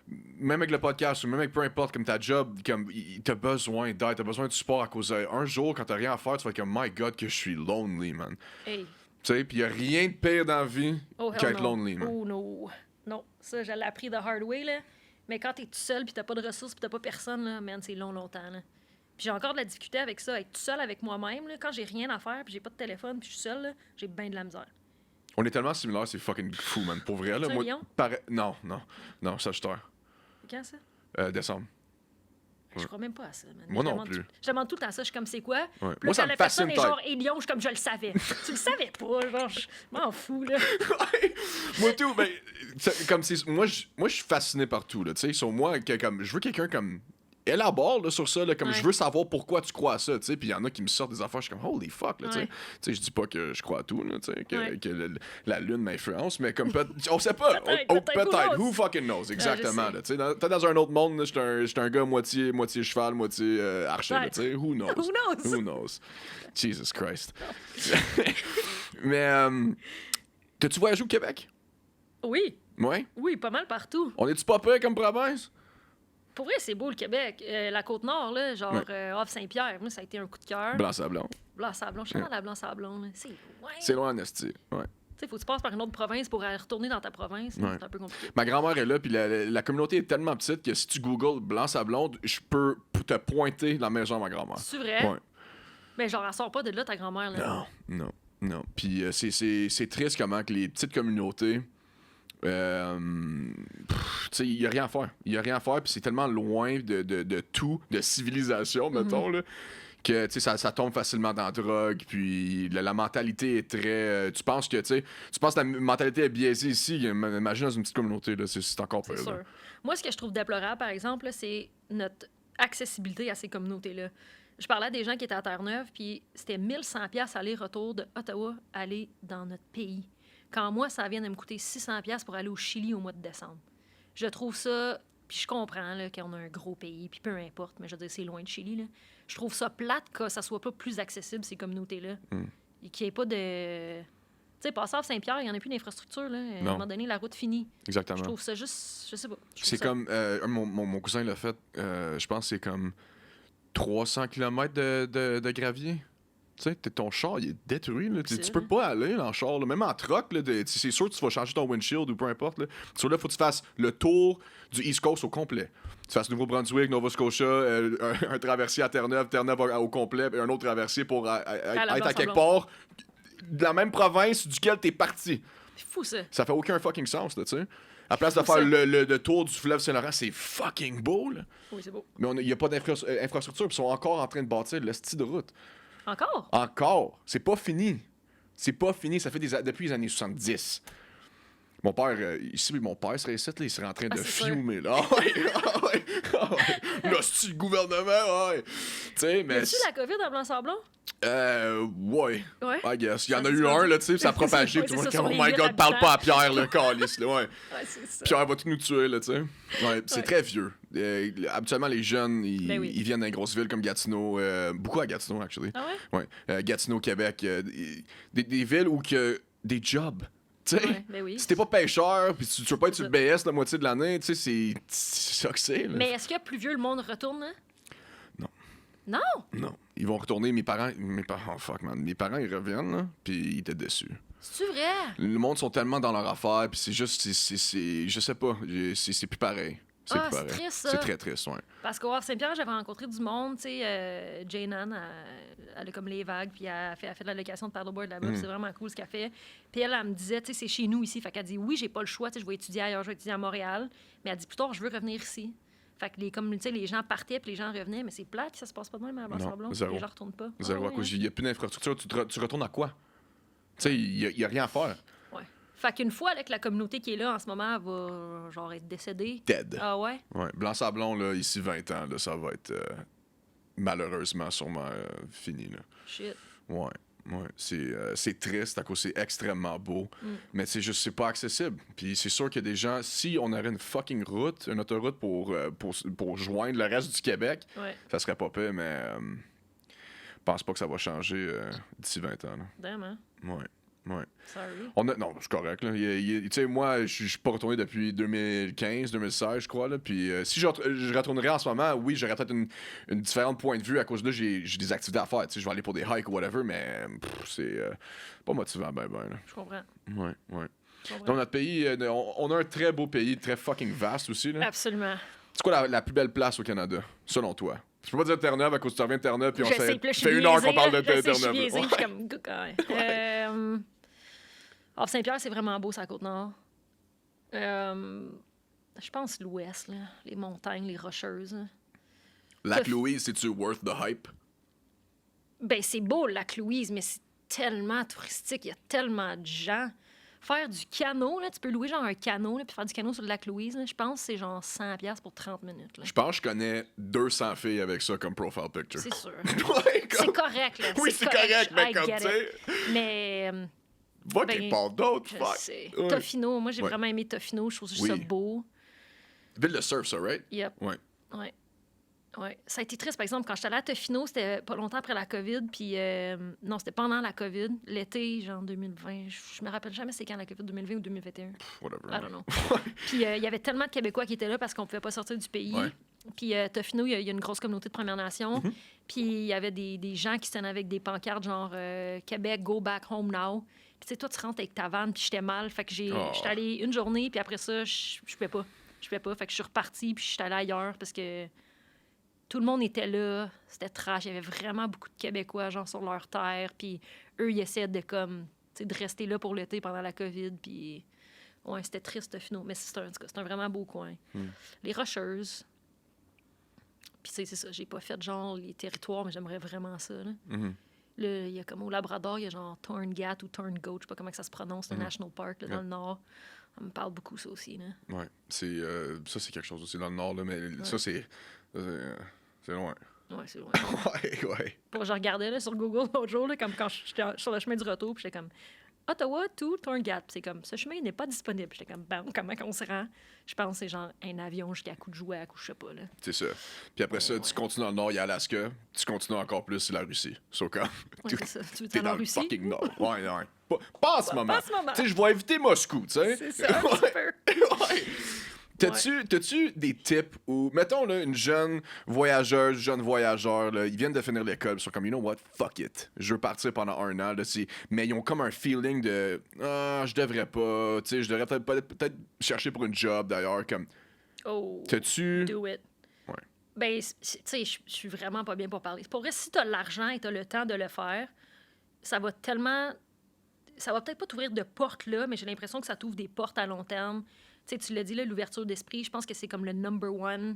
Même avec le podcast ou même avec peu importe, comme ta job, comme t'as besoin d'aide, t'as besoin de support à cause un jour, quand t'as rien à faire, tu vas être comme, my God, que je suis lonely, man. Hey. Tu sais, puis y a rien de pire dans la vie Oh, hell qu'être no. lonely, man. Oh, no. Non, ça, je l'ai appris the hard way, là. Mais quand t'es tout seul, puis t'as pas de ressources, puis t'as pas personne, là, man, c'est longtemps, là. Puis j'ai encore de la difficulté avec ça, être tout seul avec moi-même, là. Quand j'ai rien à faire, puis j'ai pas de téléphone, puis je suis seul, là, j'ai bien de la misère. On est tellement similaires, c'est fucking fou, man. Pour vrai, là. Tu Moi, Lyon? Non, Sagittaire. Quand ça? Décembre. Je crois même pas à ça, man. Moi Je non demande plus. Je demande tout le temps ça, je suis comme, c'est quoi? Puis Ouais. là, Moi, ça quand me la personne fascine est genre, et Lyon, je suis comme, je le savais. Tu le savais pas, genre, je m'en fous, là. Moi tout, ben, comme c'est, moi je suis fasciné par tout, là, tu sais, sur moi, comme, je veux quelqu'un comme élabore là, sur ça, là, comme Ouais. je veux savoir pourquoi tu crois à ça, tu sais, puis il y en a qui me sortent des affaires, je suis comme holy fuck, là, tu sais. Ouais. Tu sais, je dis pas que je crois à tout, là, tu sais, que, Ouais. la lune m'influence, mais comme on sait pas, Peut-être, who fucking knows, exactement, sais. là, tu sais, peut-être dans un autre monde, là, j'étais un gars moitié cheval, moitié archer, là, tu sais, who knows, Who knows? who knows, Jesus Christ. Mais t'as-tu voyagé au Québec? Oui, Ouais. oui, pas mal partout. On est-tu pas prêt comme province? Pour vrai, c'est beau, le Québec. La Côte-Nord, là, genre, Ouais. Havre-Saint-Pierre, moi, ça a été un coup de cœur. Blanc-Sablon. Blanc-Sablon, je suis dans la Blanc-Sablon, là. C'est loin. C'est loin en esti. Ouais. Tu sais, faut que tu passes par une autre province pour aller retourner dans ta province. Ouais. C'est un peu compliqué. Ma grand-mère est là, puis la communauté est tellement petite que si tu googles Blanc-Sablon, je peux te pointer la maison de ma grand-mère. C'est vrai? Ouais. Mais genre, elle sort pas de là, ta grand-mère, là. Non. Puis c'est triste comment que les petites communautés. Tu sais, il n'y a rien à faire. Il n'y a rien à faire, puis c'est tellement loin de tout, de civilisation, mettons, là, que tu sais, ça tombe facilement dans la drogue, puis la mentalité est très. Tu penses que la mentalité est biaisée ici, imagine dans une petite communauté, là, c'est encore C'est pire. sûr. là. Moi, ce que je trouve déplorable, par exemple, là, c'est notre accessibilité à ces communautés-là. Je parlais à des gens qui étaient à Terre-Neuve, puis c'était 1100 pièces aller-retour de Ottawa aller dans notre pays. Quand moi, ça vient de me coûter 600 pièces pour aller au Chili au mois de décembre. Je trouve ça, puis je comprends là, qu'on a un gros pays, puis peu importe, mais je veux dire, c'est loin de Chili. Là. Je trouve ça plate que ça soit pas plus accessible, ces communautés-là. Et qu'il n'y ait pas de... Tu sais, Passage Saint-Pierre, il n'y en a plus d'infrastructure. Là. À un Non. moment donné, la route finie. Exactement. Je trouve ça juste... Je sais pas. Je trouve C'est ça- comme. Mon cousin l'a fait, je pense que c'est comme 300 km de gravier. Tu sais, ton char, il est détruit. Là. Tu C'est peux vrai. pas aller en char. Là. Même en truck, là, c'est sûr que tu vas changer ton windshield ou peu importe. Là. Sur là, il faut que tu fasses le tour du East Coast au complet. Tu fasses Nouveau-Brunswick, Nova Scotia, un traversier à Terre-Neuve au complet, et un autre traversier pour la être à quelque Blanc-Sablon. part de la même province duquel t'es parti. C'est fou, ça. Ça fait aucun fucking sens, là, tu sais. À place de fou, faire ça. le tour du fleuve Saint-Laurent, c'est fucking beau, là. Oui, c'est beau. Mais il n'y a pas d'infrastructure, puis ils sont encore en train de bâtir le style de route. Encore? Encore. C'est pas fini. C'est pas fini. Ça fait depuis les années 70. Mon père, ici, mon père serait ici, là, il serait en train de c'est sûr. fumer, là. Ah ouais, ah ouais, ah ouais. Là, c'est le gouvernement, ouais. Tu sais, mais. As-tu la COVID en Blanc-Sablon? Ouais. Ouais. I guess. Il y en Ça a dit eu pas un, du- là, tu sais, ça a C'est ça, propagé. ouais, Tout le monde c'est dit, ça, oh sur les my god, 8 parle pas à habitants. Pierre, le calice, là, ouais. Ouais, c'est ça. Pierre va tout nous tuer, là, tu sais. Ouais, c'est Ouais. très vieux. Habituellement, les jeunes, Ben oui. ils viennent dans les grosses villes comme Gatineau. Beaucoup à Gatineau, actually. Ah ouais? Ouais. Gatineau, Québec. Des villes où que des jobs. Tu sais, Ouais, ben oui. si t'es pas pêcheur, puis tu veux pas être C'est sur le BS la moitié de l'année, tu sais, c'est ça que c'est, là. Mais est-ce que plus vieux le monde retourne, hein? Non. Non? Non. Ils vont retourner, mes parents, oh fuck, man. Mes parents, ils reviennent, là, puis ils étaient déçus. C'est-tu vrai? Le monde sont tellement dans leur affaire, puis c'est juste, je sais pas, c'est plus pareil. C'est Ah, plus c'est pareil. triste, ça. C'est très triste, ouais. Parce qu'au Saint-Pierre, j'avais rencontré du monde, tu sais, Jane Ann, elle a comme les vagues, puis elle fait de la location de paddleboard là-bas, puis c'est vraiment cool ce qu'elle fait. Puis elle me disait, tu sais, c'est chez nous ici, fait qu'elle dit, oui, j'ai pas le choix, tu sais, je vais étudier ailleurs, je vais étudier à Montréal, mais elle dit, plus tard, je veux revenir ici. Fait que comme, tu sais, les gens partaient, puis les gens revenaient, mais c'est plate, ça se passe pas de même à Blanc-Sablon, zéro. les gens retournent pas. Zéro Ah, à ouais, cause, hein? il n'y a plus d'infrastructure. Tu retournes à quoi? Tu sais, il y a rien à faire. Ouais. Fait qu'une fois, avec la communauté qui est là en ce moment, elle va, genre, être décédée. Dead. Ah ouais? Ouais. Blanc-Sablon, là, ici, 20 ans, là, ça va être malheureusement sûrement fini, là. Shit. Ouais. Ouais, c'est triste à cause c'est extrêmement beau, mais c'est juste c'est pas accessible. Puis c'est sûr qu'il y a des gens, si on avait une fucking route, une autoroute pour joindre le reste du Québec, Ouais. ça serait pas pire, mais je pense pas que ça va changer d'ici 20 ans. Là. Damn, hein? Ouais. Sorry. Non, c'est correct. Là. Tu sais, moi, je suis pas retourné depuis 2015, 2016, je crois. Là. Puis si je retournerais en ce moment, oui, j'aurais peut-être une différente point de vue à cause de là, j'ai des activités à faire. Tu sais, je vais aller pour des hikes ou whatever, mais c'est pas motivant, ben. Là. Je comprends. Ouais. Je comprends. Dans notre pays, on a un très beau pays, très fucking vaste aussi. Là. Absolument. C'est quoi la plus belle place au Canada, selon toi? Je peux pas dire Terre-Neuve à cause que tu reviens de Terre-Neuve, puis on Je sais, fait, puis là, je suis fait une heure biaisée, qu'on parle de là. Je sais, je suis Terre-Neuve. biaisée, là. je suis comme... Ouais. Saint-Pierre, c'est vraiment beau, c'est à Côte-Nord. Je pense l'ouest, là. Les montagnes, les rocheuses. Là. Lac-Louise, c'est-tu worth the hype? Ben, c'est beau, le Lac-Louise, mais c'est tellement touristique. Il y a tellement de gens. Faire du canot, là, tu peux louer genre un canot, là, puis faire du canot sur le Lac-Louise, là, je pense que c'est genre 100$ pour 30 minutes. Là. Je pense que je connais 200 filles avec ça comme profile picture. C'est sûr. Ouais, C'est comme... correct, là. Oui, c'est correct, mais I comme, get tu sais, it. Mais... va ben, quelque part d'autre, je fuck. sais. Ouais. Tofino, moi, j'ai Ouais. vraiment aimé Tofino. Je trouve juste Oui. ça beau. Ville de surf, ça, right? Yep. Ouais. Ouais. Ça a été triste, par exemple, quand j'étais allée à Tofino, c'était pas longtemps après la COVID, puis non, c'était pendant la COVID, l'été, genre 2020. Je me rappelle jamais c'est quand la COVID, 2020 ou 2021. Whatever. I don't know. Puis il y avait tellement de Québécois qui étaient là parce qu'on pouvait pas sortir du pays. Ouais. Puis Tofino, il y a une grosse communauté de Premières Nations. Mm-hmm. Puis il y avait des gens qui se tenaient avec des pancartes genre Québec, go back home now. Puis tu sais, toi, tu rentres avec ta vanne, puis j'étais mal. Fait que Oh. j'étais allée une journée, puis après ça, je pouvais pas. Je pouvais pas. Fait que je suis repartie, puis je suis allée ailleurs parce que tout le monde était là. C'était trash. Il y avait vraiment beaucoup de Québécois, genre, sur leur terre. Puis eux, ils essaient de, comme, tu sais, de rester là pour l'été pendant la COVID. Puis, ouais, c'était triste, Tofino. Mais en tout cas, c'est un vraiment beau coin. Les Rocheuses. Puis, tu sais, c'est ça. J'ai pas fait, genre, les territoires, mais j'aimerais vraiment ça, là. Là, il y a comme au Labrador, il y a genre Torngat ou Torngoat, je sais pas comment que ça se prononce, le National Park, là, dans le nord. On me parle beaucoup, ça aussi, là. Ouais. C'est, ça, c'est quelque chose aussi dans le nord, là, mais ça, c'est loin. Ouais, c'est loin. Ouais. Je regardais là, sur Google l'autre jour, là, comme quand j'étais sur le chemin du retour, puis j'étais comme Ottawa to Torngat. Puis c'est comme ce chemin n'est pas disponible. J'étais comme bon, comment qu'on se rend? Je pense que c'est genre un avion jusqu'à Coudjouac ou je sais pas. Là. C'est ça. Puis après ça, tu continues dans le nord, il y a Alaska. Tu continues encore plus, c'est la Russie. So, comme, Ouais, c'est ça. Tu veux t'es dire dans en le Russie? fucking nord. Ouais. Pas en ce moment. Pas en ce moment. Tu sais, je vais éviter Moscou, tu sais. C'est ça, un petit peu. Ouais. T'as-tu des tips où, mettons, là, une jeune voyageur, là, ils viennent de finir l'école, ils sont comme, you know what, fuck it. Je veux partir pendant 1 an, là, mais ils ont comme un feeling de, je devrais pas, tu sais, je devrais peut-être chercher pour une job d'ailleurs, comme, Oh, t'as-tu... do it. Ouais. Ben, tu sais, je suis vraiment pas bien pour parler. Pour vrai, si t'as l'argent et t'as le temps de le faire, ça va tellement... Ça va peut-être pas t'ouvrir de portes là, mais j'ai l'impression que ça t'ouvre des portes à long terme. Tu sais, tu l'as dit, là, l'ouverture d'esprit, je pense que c'est comme le number one.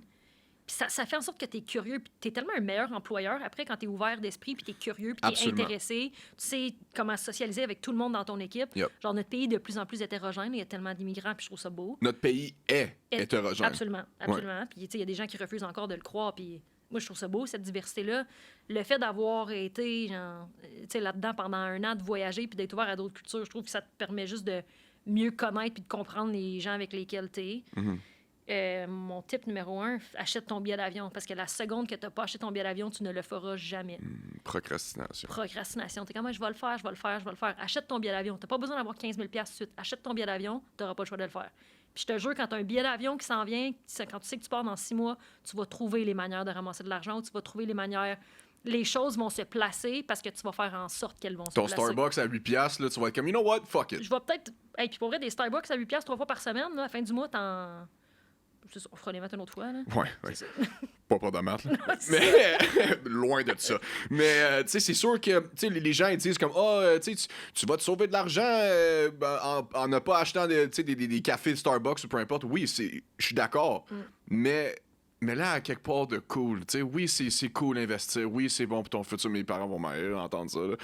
Puis ça fait en sorte que tu es curieux, puis tu es tellement un meilleur employeur après quand tu es ouvert d'esprit, puis tu es curieux, puis tu es Absolument. intéressé. Tu sais comment socialiser avec tout le monde dans ton équipe. Yep. Genre, notre pays est de plus en plus hétérogène. Il y a tellement d'immigrants, puis je trouve ça beau. Notre pays est hétérogène. Absolument, absolument. Puis, tu sais, il y a des gens qui refusent encore de le croire, puis moi, je trouve ça beau, cette diversité-là. Le fait d'avoir été, genre, tu sais, là-dedans pendant 1 an, de voyager, puis d'être ouvert à d'autres cultures, je trouve que ça te permet juste de mieux connaître puis de comprendre les gens avec lesquels tu es. Mon tip numéro 1, achète ton billet d'avion. Parce que la seconde que tu n'as pas acheté ton billet d'avion, tu ne le feras jamais. Procrastination. Procrastination. Tu es comme, moi, je vais le faire. Achète ton billet d'avion. Tu n'as pas besoin d'avoir 15 000 tout de suite. Achète ton billet d'avion, tu n'auras pas le choix de le faire. Puis je te jure, quand tu as un billet d'avion qui s'en vient, quand tu sais que tu pars dans 6 mois, tu vas trouver les manières de ramasser de l'argent, tu vas trouver les manières... Les choses vont se placer parce que tu vas faire en sorte qu'elles vont se Ton placer. Starbucks à 8$, là, tu vas être comme, you know what, fuck it. Je vais peut-être... Hey, puis pour vrai, des Starbucks à 8$ 3 fois par semaine, là, à la fin du mois, t'en... C'est ça, on fera les maths une autre fois. Là. Ouais. C'est ça. Pas de maths, là. Mais loin de ça. Mais tu sais, c'est sûr que tu sais, les gens ils disent comme tu sais, tu vas te sauver de l'argent en ne pas achetant des cafés de Starbucks ou peu importe. Oui, je suis d'accord. Mais là, à quelque part de cool. Tu sais, oui, c'est cool d'investir. Oui, c'est bon pour ton futur. Mes parents vont entendre ça. Là.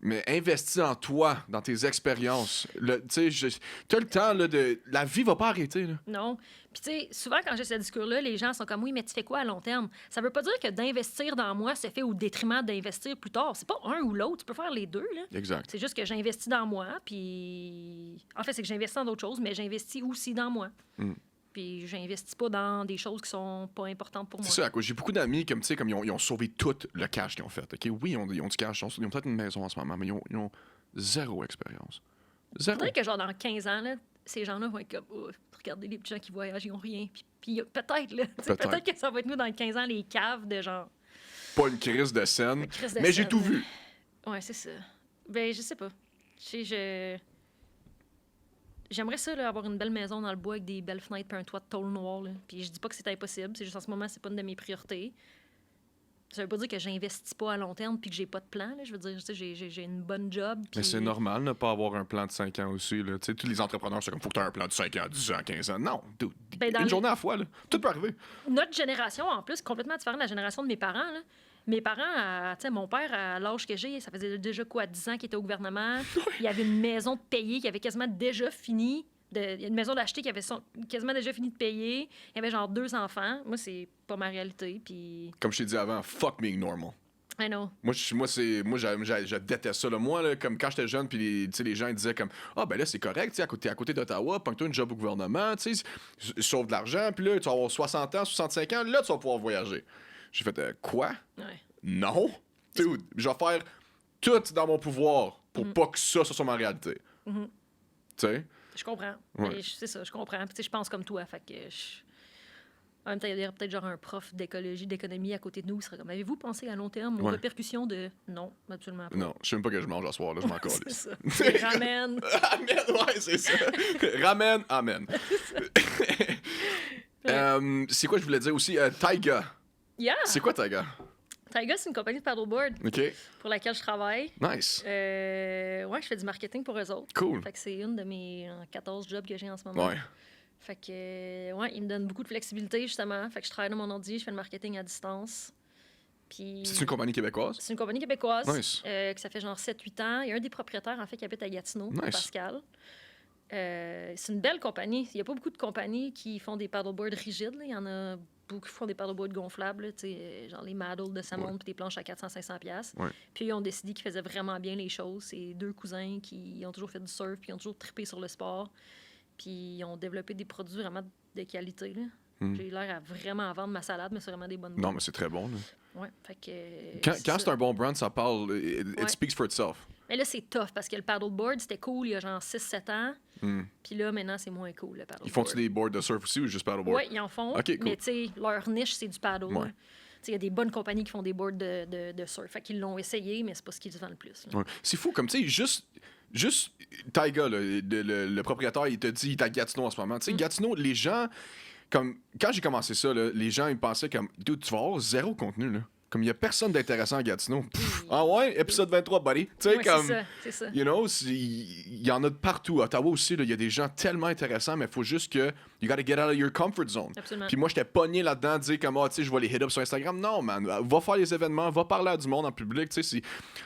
Mais investis en toi, dans tes expériences. Tu sais, t'as le temps là, de. La vie va pas arrêter. Là. Non. Puis, tu sais, souvent, quand j'ai ce discours-là, les gens sont comme, oui, mais tu fais quoi à long terme? Ça veut pas dire que d'investir dans moi se fait au détriment d'investir plus tard. C'est pas un ou l'autre. Tu peux faire les deux, là. Exact. C'est juste que j'investis dans moi, puis... En fait, c'est que j'investis dans d'autres choses, mais j'investis aussi dans moi. Puis j'investis pas dans des choses qui sont pas importantes pour moi. C'est ça, quoi. J'ai beaucoup d'amis comme, tu sais, comme ils ont sauvé tout le cash qu'ils ont fait. OK? Oui, ils ont du cash, ils ont peut-être une maison en ce moment, mais ils ont zéro expérience. Zéro. Peut-être que genre dans 15 ans, là, ces gens-là vont être comme regardez les petits gens qui voyagent, ils ont rien. Puis peut-être, là. Peut-être que ça va être nous dans 15 ans, les caves de genre. Pas une crise de scène. Crise de mais j'ai scène, tout vu. Ouais, c'est ça. Ben, je sais pas. J'aimerais ça, là, avoir une belle maison dans le bois avec des belles fenêtres et un toit de tôle noir. Là. Puis je dis pas que c'est impossible. C'est juste en ce moment, c'est pas une de mes priorités. Ça veut pas dire que j'investis pas à long terme puis que j'ai pas de plan. Là. Je veux dire, j'ai une bonne job. Puis... Mais c'est normal de ne pas avoir un plan de 5 ans aussi. Là. Tu sais, tous les entrepreneurs, c'est comme, faut que tu aies un plan de 5 ans, 10 ans, 15 ans. Non, dude, une journée à la fois. Là. Tout peut arriver. Notre génération, en plus, complètement différente de la génération de mes parents. Là. Mes parents, tu sais, mon père, à l'âge que j'ai, ça faisait déjà quoi, 10 ans qu'il était au gouvernement. Il avait une maison de payer qui avait quasiment déjà fini. Une maison d'acheter qui avait quasiment déjà fini de payer. Il y avait genre 2 enfants. Moi, c'est pas ma réalité. Puis... Comme je t'ai dit avant, fuck being normal. I know. Moi, je déteste ça. Là. Moi, là, comme quand j'étais jeune, puis les gens ils disaient comme ben là, c'est correct, à côté d'Ottawa, pogne-toi une job au gouvernement, sauve de l'argent, puis là, tu vas avoir 60 ans, 65 ans, là, tu vas pouvoir voyager. J'ai fait quoi? Ouais. Non. Dude, je vais faire tout dans mon pouvoir pour pas que ça soit ma réalité. Tu sais? Je comprends. Ouais. C'est ça, je comprends. Puis, je pense comme toi. Fait que en même temps, il y aurait peut-être genre un prof d'écologie, d'économie à côté de nous qui serait comme avez-vous pensé à long terme aux répercussions de. Non, absolument pas. Non, je sais même pas que je mange à soir, là, je m'en calisse. C'est ça. C'est ramen. Amen, ouais, c'est ça. Ramen, amen. C'est quoi je voulais dire aussi? Taiga. Yeah! C'est quoi Taiga? Taiga, c'est une compagnie de paddleboard OK. pour laquelle je travaille. Nice. Ouais, je fais du marketing pour eux autres. Cool. Fait que c'est une de mes 14 jobs que j'ai en ce moment. Ouais. Fait que, ouais, ils me donnent beaucoup de flexibilité, justement. Fait que je travaille dans mon ordi, je fais le marketing à distance. Puis... C'est une compagnie québécoise? C'est une compagnie québécoise. Nice. Que ça fait genre 7-8 ans. Il y a un des propriétaires, en fait, qui habite à Gatineau, Nice. Pascal. C'est une belle compagnie. Il n'y a pas beaucoup de compagnies qui font des paddleboards rigides. Là. Il y en a beaucoup qui font des paddleboards gonflables, là, genre les Maddle de Samon puis des planches à 400-500$. Ouais. Puis ils ont décidé qu'ils faisaient vraiment bien les choses. C'est 2 cousins qui ont toujours fait du surf puis ils ont toujours trippé sur le sport. Puis ils ont développé des produits vraiment de qualité. Là. J'ai l'air à vraiment vendre ma salade, mais c'est vraiment des bonnes Non, mais c'est très bon. Là. Ouais, fait que... Quand c'est un bon brand, ça parle. It speaks for itself. Mais là, c'est tough parce que le paddleboard, c'était cool il y a genre 6-7 ans. Puis là, maintenant, c'est moins cool, le paddleboard. Ils font-tu des boards de surf aussi ou juste paddleboard? Oui, ils en font. OK, cool. Mais tu sais, leur niche, c'est du paddle. Ouais. Il y a des bonnes compagnies qui font des boards de surf. Fait qu'ils l'ont essayé, mais c'est pas ce qu'ils vendent le plus. Ouais. C'est fou, comme tu sais, juste Taiga, là, le propriétaire, il te dit, il est à Gatineau en ce moment. Tu sais, Gatineau, les gens, comme quand j'ai commencé ça, là, les gens, ils pensaient comme, dude, tu vas avoir zéro contenu, là. Comme il y a personne d'intéressant à Gatineau. Pff, ah ouais, épisode 23, buddy. Tu sais, Ouais, comme. c'est ça. You know, il y en a de partout. À Ottawa aussi, il y a des gens tellement intéressants, mais il faut juste que you gotta get out of your comfort zone. Absolument. Puis moi, j'étais pogné là-dedans, dire comme, tu sais, je vais les hit up sur Instagram. Non, man, va faire les événements, va parler à du monde en public. Tu sais,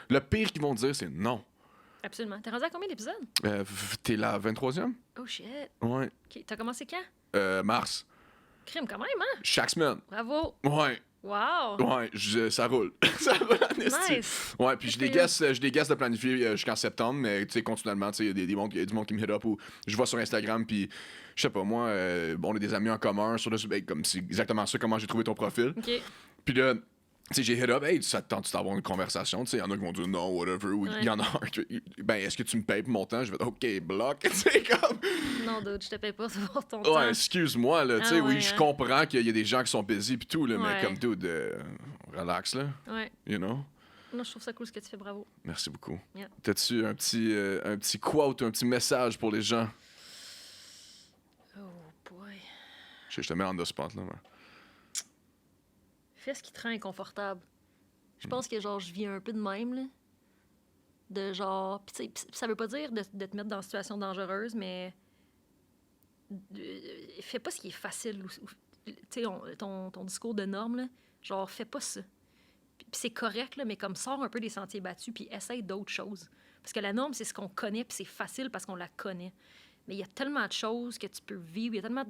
le pire qu'ils vont dire, c'est non. Absolument. T'es rendu à combien d'épisodes? T'es la 23e? Oh shit. Ouais. OK. T'as commencé quand? Mars. Crime quand même, hein? Chaque semaine. Bravo. Ouais. Wow. Ouais, ça roule. Ça roule en esti. Nice. Ouais, puis je les guesse de planifier jusqu'en septembre, mais tu sais, continuellement, tu sais, il y a du monde qui me hit up ou je vois sur Instagram, puis je sais pas, moi, on a des amis en commun sur le comme c'est exactement ça, comment j'ai trouvé ton profil. OK. Puis là, tu sais, j'ai hit up, hey, ça te tente d'avoir une conversation, tu sais, il y en a qui vont dire non, whatever, ou il y en a un qui, ben, est-ce que tu me payes pour mon temps? Je vais dire, OK, bloc, tu sais, comme. Non, dude, je te paye pas pour ton Ouais, temps. excuse-moi, là, tu sais, Ah oui, ouais, je hein. comprends qu'il y a des gens qui sont busy pis tout, là, mais Ouais. comme dude, relax, là, Ouais. you know? Non, je trouve ça cool ce que tu fais, bravo. Merci beaucoup. Yeah. T'as-tu un petit quote, un petit message pour les gens? Oh boy. Je te mets en the spot, là. Ouais. Fais ce qui te rend inconfortable. Je pense que genre je vis un peu de même là. De genre, pis tu sais, pis ça veut pas dire de te mettre dans une situation dangereuse, mais fais pas ce qui est facile. Tu sais, ton discours de norme là, genre fais pas ça. Puis c'est correct là, mais comme sors un peu des sentiers battus puis essaye d'autres choses. Parce que la norme c'est ce qu'on connaît puis c'est facile parce qu'on la connaît. Mais il y a tellement de choses que tu peux vivre, il y a tellement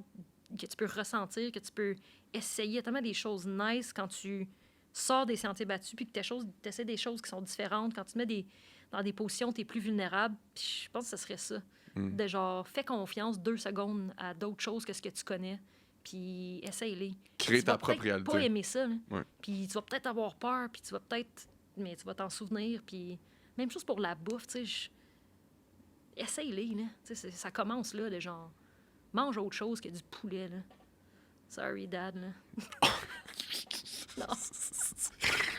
que tu peux ressentir, que tu peux essayer, il y a tellement des choses nice quand tu sors des sentiers battus puis que tu essaies des choses qui sont différentes, quand tu te mets dans des positions où tu es plus vulnérable, puis je pense que ce serait ça. De genre, fais confiance 2 secondes à d'autres choses que ce que tu connais, puis essaye-les. Crée Tu ta vas propre peut-être réalité. pas aimer ça, là. Ouais. Puis tu vas peut-être avoir peur, puis tu vas peut-être... Mais tu vas t'en souvenir, puis... Même chose pour la bouffe, tu sais, essaye-les, là. Tu sais, ça commence, là, de genre... Mange autre chose que du poulet, là. Sorry, Dad, là. Non.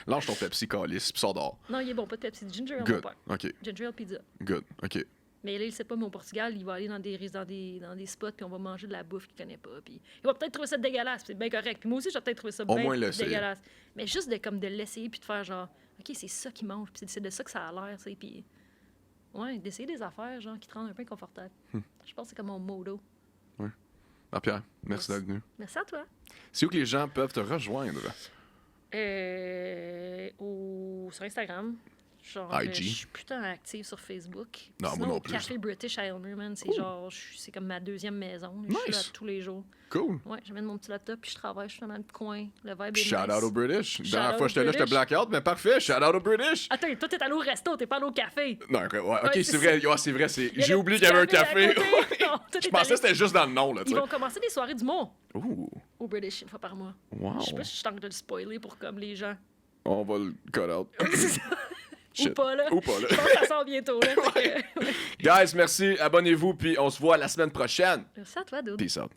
Lâche ton Pepsi, calice, pis sors dehors. Non, il est bon, pas de Pepsi. Du ginger ale, mon Good. père. OK. Ginger ale pizza. Good. OK. Mais là, il sait pas, mais au Portugal, il va aller dans des spots, puis on va manger de la bouffe qu'il connaît pas. Puis il va peut-être trouver ça dégueulasse, puis c'est bien correct. Puis moi aussi, j'ai peut-être trouvé ça Au bien moins l'essayer. dégueulasse. Mais juste de l'essayer, puis de faire genre, OK, c'est ça qu'il mange, puis c'est de ça que ça a l'air, tu sais. Puis, ouais, d'essayer des affaires, genre, qui te rendent un peu inconfortable. Je pense que c'est comme mon motto. Ah, Pierre, merci d'être venu. Merci à toi. C'est où que les gens peuvent te rejoindre? Sur Instagram. Genre, IG. je suis putain active sur Facebook. Non, moi Sinon, non au plus. Café British à Elmerman, c'est genre, c'est comme ma 2e maison. Je suis là Nice. tous les jours. Cool. Ouais, j'amène mon petit laptop puis je travaille, je suis dans le coin. Le vibe est Shout nice. out au British. Shout Dernière out fois au que j'étais là, j'étais British. blackout, mais parfait. Shout out au British. Attends, toi, t'es allé au resto, t'es pas allé au café. Non, ok, ouais, ok, Ouais, c'est c'est vrai. Ouais, c'est vrai. Il y a J'ai le oublié petit qu'il y avait un café à café. côté. Non, toi, Je t'es pensais allé- que c'était juste dans le nom, là, tu Ils sais. vont commencer des soirées d'humour Ouh. au British une fois par mois. Wow. Je sais pas si je tente de le spoiler pour comme les gens. On va le cut out. Ou Shit. pas, là. Ou pas, là. Je pense que ça sort bientôt, là. Fait que- Guys, merci. Abonnez-vous, puis on se voit la semaine prochaine. Merci à toi, Dude. Peace out.